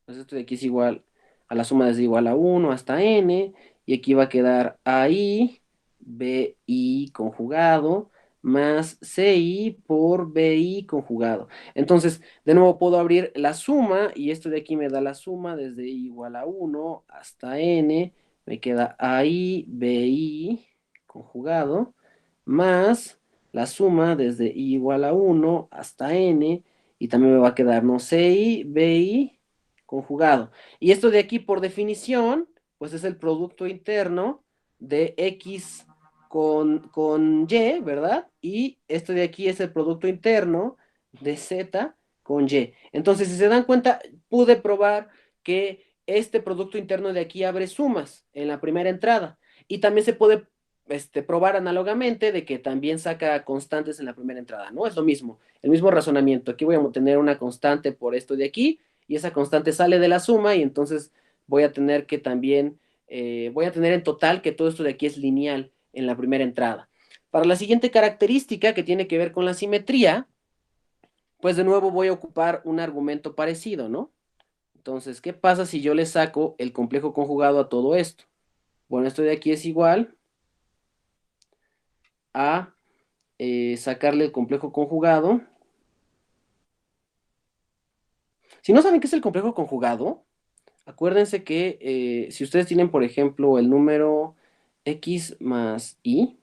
pues esto de aquí es igual a la suma desde igual a 1 hasta n, y aquí va a quedar AI, BI conjugado, más CI por BI conjugado. Entonces, de nuevo puedo abrir la suma, y esto de aquí me da la suma desde I igual a 1 hasta n, me queda AI, BI conjugado, más la suma desde I igual a 1 hasta n, y también me va a quedar, no, CI, BI conjugado. Y esto de aquí, por definición, pues es el producto interno de X con Y, ¿verdad? Y esto de aquí es el producto interno de Z con Y. Entonces, si se dan cuenta, pude probar que este producto interno de aquí abre sumas en la primera entrada. Y también se puede probar análogamente de que también saca constantes en la primera entrada, ¿no? Es lo mismo, el mismo razonamiento. Aquí voy a tener una constante por esto de aquí y esa constante sale de la suma y entonces voy a tener que también, voy a tener en total que todo esto de aquí es lineal en la primera entrada. Para la siguiente característica que tiene que ver con la simetría, pues de nuevo voy a ocupar un argumento parecido, ¿no? Entonces, ¿qué pasa si yo le saco el complejo conjugado a todo esto? Bueno, esto de aquí es igual a sacarle el complejo conjugado. Si no saben qué es el complejo conjugado, acuérdense que si ustedes tienen, por ejemplo, el número x más y,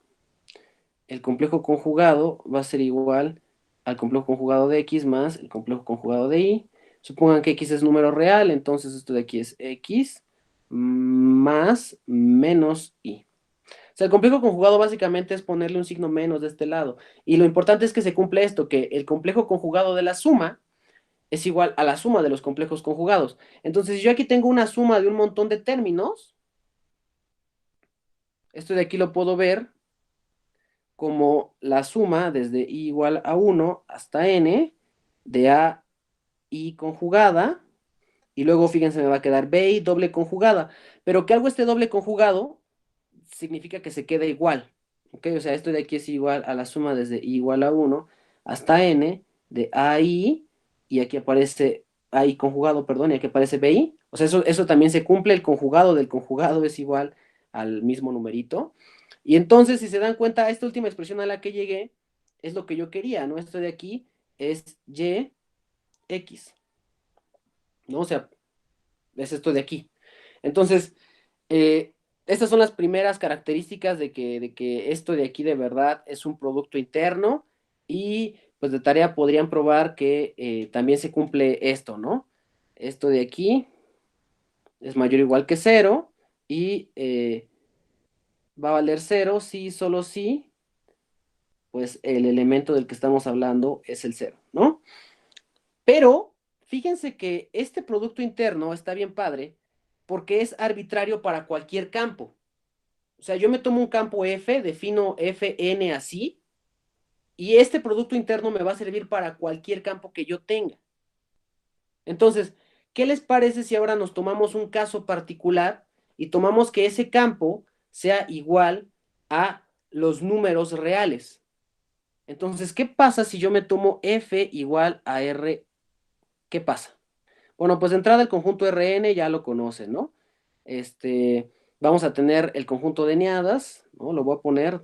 el complejo conjugado va a ser igual al complejo conjugado de x más el complejo conjugado de y. Supongan que x es número real, entonces esto de aquí es x más menos y. O sea, el complejo conjugado básicamente es ponerle un signo menos de este lado. Y lo importante es que se cumple esto, que el complejo conjugado de la suma es igual a la suma de los complejos conjugados. Entonces, si yo aquí tengo una suma de un montón de términos, esto de aquí lo puedo ver como la suma desde i igual a 1 hasta n de a i conjugada, y luego fíjense me va a quedar bi doble conjugada, pero que algo esté doble conjugado significa que se queda igual, ¿ok? O sea, esto de aquí es igual a la suma desde i igual a 1 hasta n de ai, y aquí aparece ai conjugado, perdón, y aquí aparece bi, o sea, eso también se cumple, el conjugado del conjugado es igual al mismo numerito, y entonces, si se dan cuenta, esta última expresión a la que llegué es lo que yo quería, ¿no? Esto de aquí es y x, ¿no? O sea, es esto de aquí. Entonces, eh, estas son las primeras características de que esto de aquí de verdad es un producto interno, y pues de tarea podrían probar que también se cumple esto, ¿no? Esto de aquí es mayor o igual que cero, y va a valer cero si, solo si, pues el elemento del que estamos hablando es el cero, ¿no? Pero fíjense que este producto interno está bien padre porque es arbitrario para cualquier campo. O sea, yo me tomo un campo F, defino Fn así, y este producto interno me va a servir para cualquier campo que yo tenga. Entonces, ¿qué les parece si ahora nos tomamos un caso particular y tomamos que ese campo sea igual a los números reales? Entonces, ¿qué pasa si yo me tomo F igual a R? ¿Qué pasa? Bueno, pues de entrada el conjunto Rn ya lo conocen, ¿no? Vamos a tener el conjunto de eneadas, ¿no? Lo voy a poner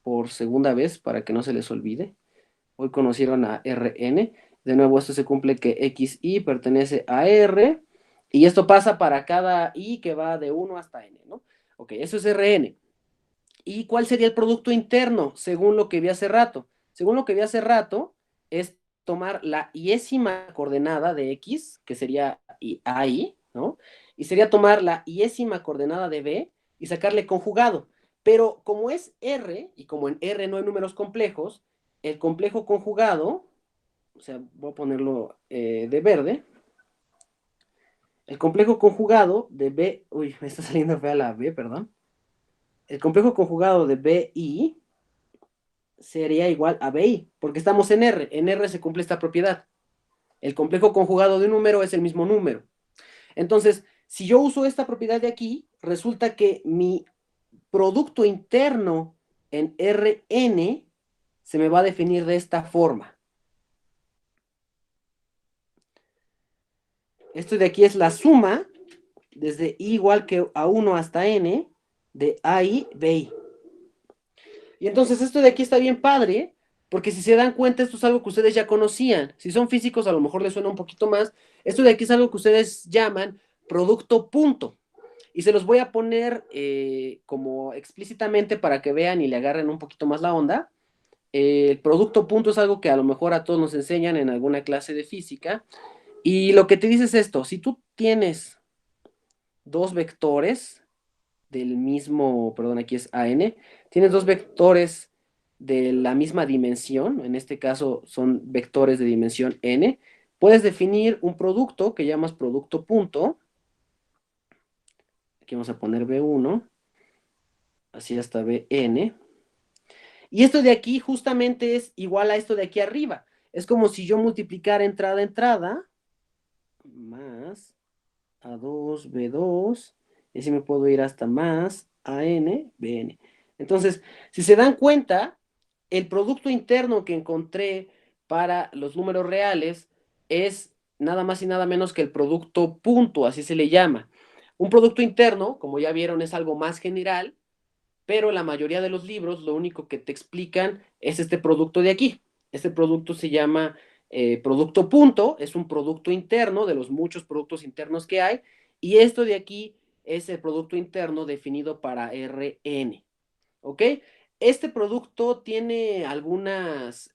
por segunda vez para que no se les olvide. Hoy conocieron a Rn. De nuevo, esto se cumple que xi pertenece a R, y esto pasa para cada i que va de 1 hasta n, ¿no? Ok, eso es Rn. ¿Y cuál sería el producto interno según lo que vi hace rato? Según lo que vi hace rato, es tomar la iésima coordenada de x, que sería AI, ¿no? Y sería tomar la iésima coordenada de b y sacarle conjugado. Pero como es R, y como en R no hay números complejos, el complejo conjugado, o sea, voy a ponerlo de verde, el complejo conjugado de b, uy, me está saliendo fea la b, perdón. El complejo conjugado de bi sería igual a BI, porque estamos en R. En R se cumple esta propiedad. El complejo conjugado de un número es el mismo número. Entonces, si yo uso esta propiedad de aquí, resulta que mi producto interno en Rn se me va a definir de esta forma. Esto de aquí es la suma desde i igual que a 1 hasta n de AI, BI. Y entonces esto de aquí está bien padre, porque si se dan cuenta, esto es algo que ustedes ya conocían. Si son físicos, a lo mejor les suena un poquito más. Esto de aquí es algo que ustedes llaman producto punto. Y se los voy a poner como explícitamente para que vean y le agarren un poquito más la onda. El producto punto es algo que a lo mejor a todos nos enseñan en alguna clase de física. Y lo que te dice es esto: si tú tienes dos vectores del mismo, perdón, aquí es AN, tienes dos vectores de la misma dimensión, en este caso son vectores de dimensión n, puedes definir un producto que llamas producto punto, aquí vamos a poner B1, así hasta Bn, y esto de aquí justamente es igual a esto de aquí arriba, es como si yo multiplicara entrada a entrada, más A2, B2, y así me puedo ir hasta más AN, BN. Entonces, si se dan cuenta, el producto interno que encontré para los números reales es nada más y nada menos que el producto punto, así se le llama. Un producto interno, como ya vieron, es algo más general, pero la mayoría de los libros lo único que te explican es este producto de aquí. Este producto se llama producto punto, es un producto interno de los muchos productos internos que hay, y esto de aquí es el producto interno definido para Rn, ¿ok? Este producto tiene algunas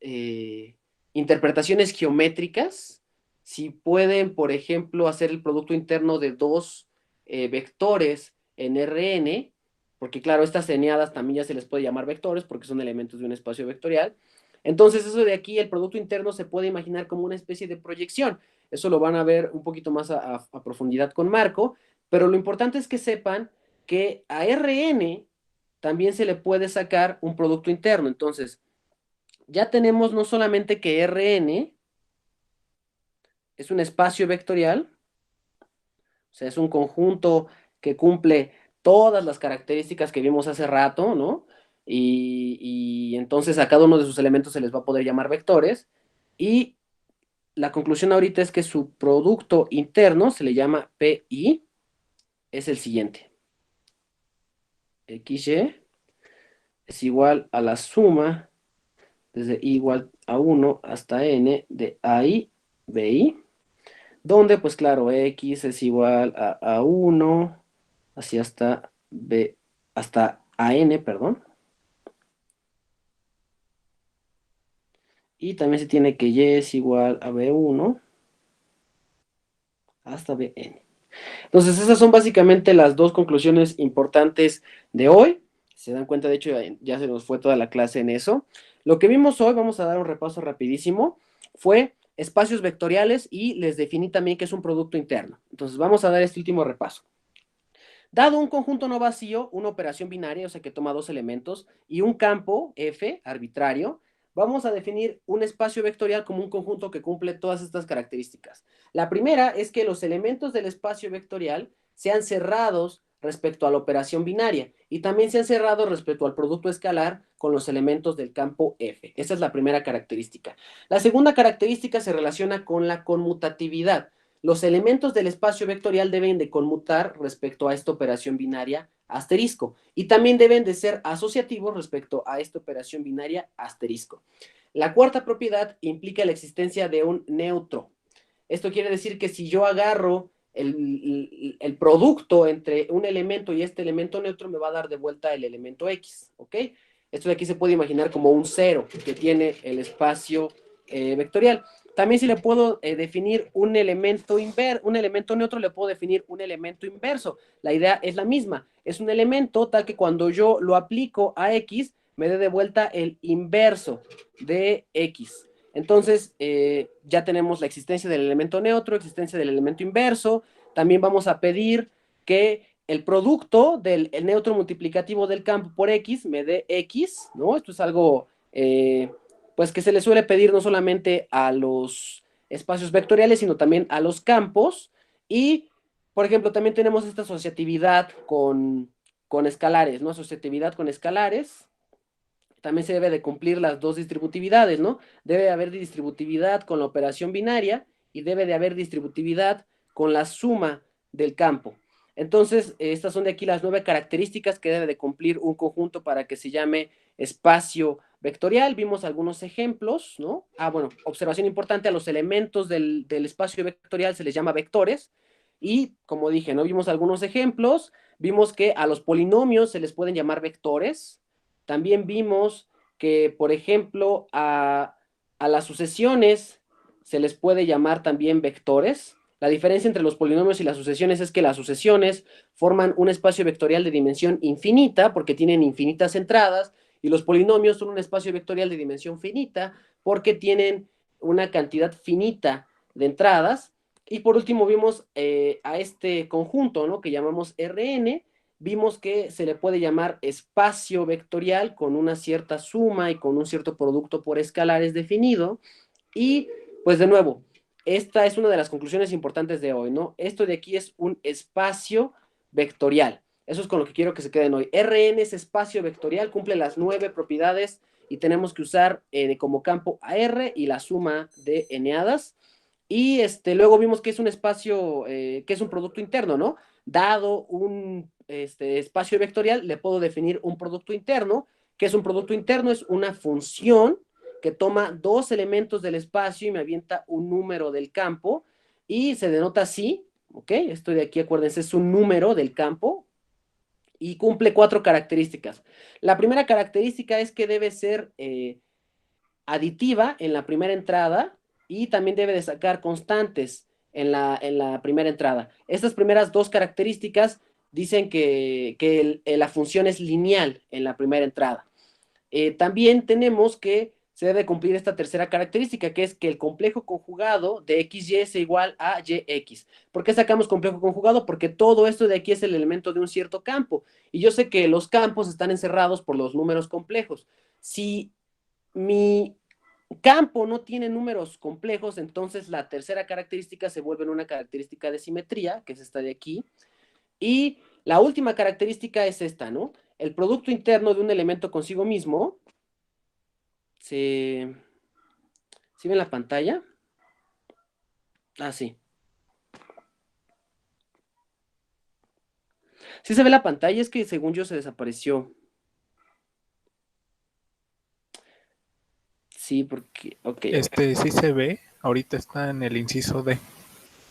interpretaciones geométricas. Si pueden, por ejemplo, hacer el producto interno de dos vectores en Rn, porque claro, estas eneadas también ya se les puede llamar vectores porque son elementos de un espacio vectorial. Entonces, eso de aquí, el producto interno se puede imaginar como una especie de proyección. Eso lo van a ver un poquito más a profundidad con Marco, pero lo importante es que sepan que a Rn también se le puede sacar un producto interno. Entonces, ya tenemos no solamente que Rn es un espacio vectorial, o sea, es un conjunto que cumple todas las características que vimos hace rato, ¿no? Y entonces a cada uno de sus elementos se les va a poder llamar vectores. Y la conclusión ahorita es que su producto interno se le llama PI, es el siguiente. XY es igual a la suma desde i igual a 1 hasta n de AI, BI, donde pues claro, X es igual a 1, así hasta B, hasta AN, perdón. Y también se tiene que Y es igual a B1 hasta Bn. Entonces, esas son básicamente las dos conclusiones importantes de hoy. Se dan cuenta, de hecho, ya se nos fue toda la clase en eso. Lo que vimos hoy, vamos a dar un repaso rapidísimo, fue espacios vectoriales y les definí también que es un producto interno. Entonces, vamos a dar este último repaso. Dado un conjunto no vacío, una operación binaria, o sea que toma dos elementos, y un campo F arbitrario, vamos a definir un espacio vectorial como un conjunto que cumple todas estas características. La primera es que los elementos del espacio vectorial sean cerrados respecto a la operación binaria y también sean cerrados respecto al producto escalar con los elementos del campo F. Esa es la primera característica. La segunda característica se relaciona con la conmutatividad. Los elementos del espacio vectorial deben de conmutar respecto a esta operación binaria asterisco y también deben de ser asociativos respecto a esta operación binaria asterisco. La cuarta propiedad implica la existencia de un neutro. Esto quiere decir que si yo agarro el producto entre un elemento y este elemento neutro, me va a dar de vuelta el elemento X, ¿ok? Esto de aquí se puede imaginar como un cero que tiene el espacio vectorial. También si le puedo definir un elemento un elemento neutro, le puedo definir un elemento inverso. La idea es la misma. Es un elemento tal que cuando yo lo aplico a X, me dé de vuelta el inverso de X. Entonces, ya tenemos la existencia del elemento neutro, existencia del elemento inverso. También vamos a pedir que el producto del el neutro multiplicativo del campo por X me dé X, ¿no? Esto es algo pues que se le suele pedir no solamente a los espacios vectoriales, sino también a los campos. Y, por ejemplo, también tenemos esta asociatividad con escalares, ¿no? Asociatividad con escalares. También se debe de cumplir las dos distributividades, ¿no? Debe de haber distributividad con la operación binaria y debe de haber distributividad con la suma del campo. Entonces, estas son de aquí las 9 características que debe de cumplir un conjunto para que se llame espacio vectorial. Vimos algunos ejemplos, ¿no? Bueno, observación importante, a los elementos del espacio vectorial se les llama vectores. Y, como dije, ¿no? Vimos algunos ejemplos. Vimos que a los polinomios se les pueden llamar vectores. También vimos que, por ejemplo, a las sucesiones se les puede llamar también vectores. La diferencia entre los polinomios y las sucesiones es que las sucesiones forman un espacio vectorial de dimensión infinita porque tienen infinitas entradas y los polinomios son un espacio vectorial de dimensión finita porque tienen una cantidad finita de entradas. Y por último vimos a este conjunto, ¿no? Que llamamos Rn. Vimos que se le puede llamar espacio vectorial con una cierta suma y con un cierto producto por escalares definido. Y pues de nuevo, esta es una de las conclusiones importantes de hoy, ¿no? Esto de aquí es un espacio vectorial. Eso es con lo que quiero que se queden hoy. Rn es espacio vectorial, cumple las 9 propiedades y tenemos que usar como campo a R y la suma de eneadas. Y luego vimos que es un espacio, que es un producto interno, ¿no? Dado un espacio vectorial, le puedo definir un producto interno. ¿Qué es un producto interno? Es una función que toma dos elementos del espacio y me avienta un número del campo y se denota así, ¿ok? Esto de aquí, acuérdense, es un número del campo y cumple 4 características. La primera característica es que debe ser aditiva en la primera entrada y también debe de sacar constantes en la primera entrada. Estas primeras dos características dicen que la función es lineal en la primera entrada. También tenemos que se debe cumplir esta tercera característica, que es que el complejo conjugado de XY sea igual a YX. ¿Por qué sacamos complejo conjugado? Porque todo esto de aquí es el elemento de un cierto campo. Y yo sé que los campos están encerrados por los números complejos. Si mi campo no tiene números complejos, entonces la tercera característica se vuelve una característica de simetría, que es esta de aquí. Y la última característica es esta, ¿no? El producto interno de un elemento consigo mismo se... ¿Sí ven la pantalla? Ah, sí. Sí se ve la pantalla, es que según yo se desapareció. Sí, porque... Ok, a ver. Sí se ve, ahorita está en el inciso D.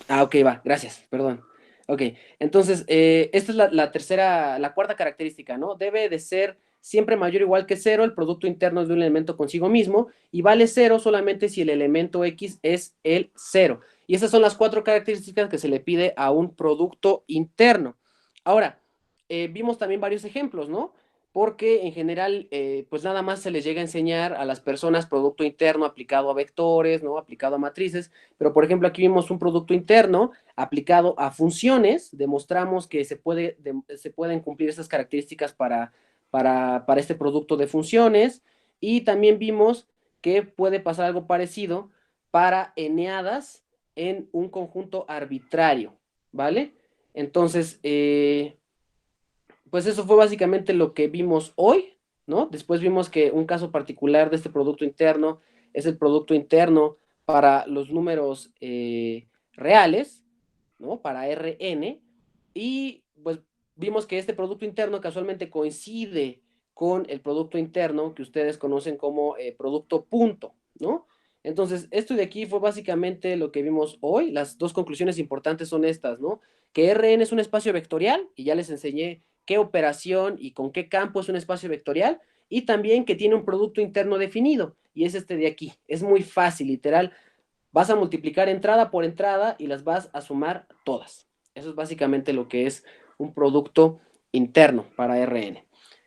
Ah, ok, va, gracias, perdón. Ok, entonces, esta es la tercera, la cuarta característica, ¿no? Debe de ser siempre mayor o igual que cero el producto interno de un elemento consigo mismo y vale cero solamente si el elemento X es el cero. Y esas son las cuatro características que se le pide a un producto interno. Ahora, vimos también varios ejemplos, ¿no? Porque en general, pues nada más se les llega a enseñar a las personas producto interno aplicado a vectores, ¿no? Aplicado a matrices, pero por ejemplo aquí vimos un producto interno aplicado a funciones, demostramos que se pueden cumplir esas características para este producto de funciones y también vimos que puede pasar algo parecido para eneadas en un conjunto arbitrario, ¿vale? Entonces, pues eso fue básicamente lo que vimos hoy, ¿no? Después vimos que un caso particular de este producto interno es el producto interno para los números reales, ¿no? Para Rn, y pues vimos que este producto interno casualmente coincide con el producto interno que ustedes conocen como producto punto, ¿no? Entonces, esto de aquí fue básicamente lo que vimos hoy. Las dos conclusiones importantes son estas, ¿no? Que Rn es un espacio vectorial, y ya les enseñé qué operación y con qué campo es un espacio vectorial, y también que tiene un producto interno definido, y es este de aquí. Es muy fácil, literal. Vas a multiplicar entrada por entrada y las vas a sumar todas. Eso es básicamente lo que es un producto interno para Rn.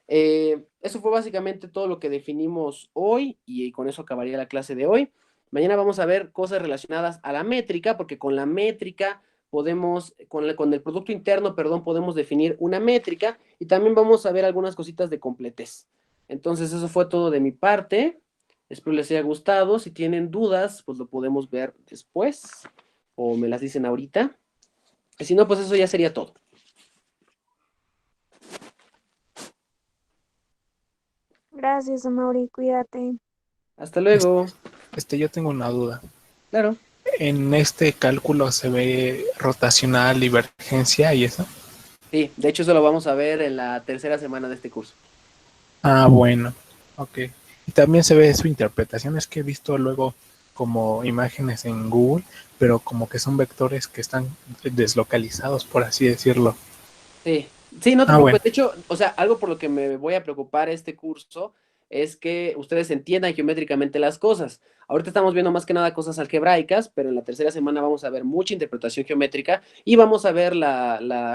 Eso fue básicamente todo lo que definimos hoy y con eso acabaría la clase de hoy. Mañana vamos a ver cosas relacionadas a la métrica, porque con la métrica podemos, con el producto interno, perdón, podemos definir una métrica y también vamos a ver algunas cositas de completez. Entonces, eso fue todo de mi parte. Espero les haya gustado. Si tienen dudas, pues lo podemos ver después o me las dicen ahorita. Y si no, pues eso ya sería todo. Gracias, Amaury, cuídate. Hasta luego. Yo tengo una duda. Claro. En este cálculo se ve rotacional, divergencia y eso. Sí, de hecho eso lo vamos a ver en la tercera semana de este curso. Ah, bueno, ok. Y también se ve su interpretación. Es que he visto luego como imágenes en Google, pero como que son vectores que están deslocalizados, por así decirlo. Sí, sí, no te Ah, bueno. preocupes. De hecho, o sea, algo por lo que me voy a preocupar este curso es que ustedes entiendan geométricamente las cosas. Ahorita estamos viendo más que nada cosas algebraicas, pero en la tercera semana vamos a ver mucha interpretación geométrica y vamos a ver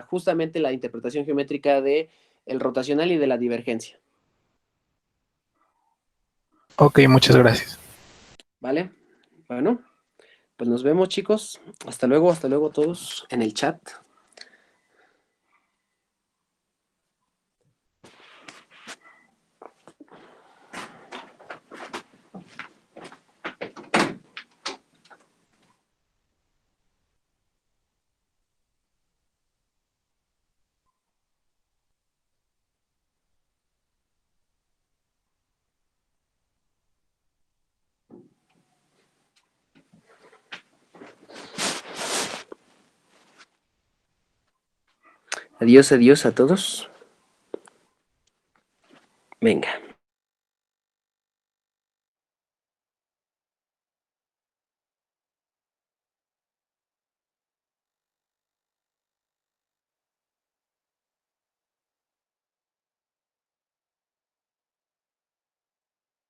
justamente la interpretación geométrica de el rotacional y de la divergencia. Ok, muchas gracias. ¿Vale? Bueno, pues nos vemos, chicos. Hasta luego todos en el chat. Adiós, adiós a todos. Venga.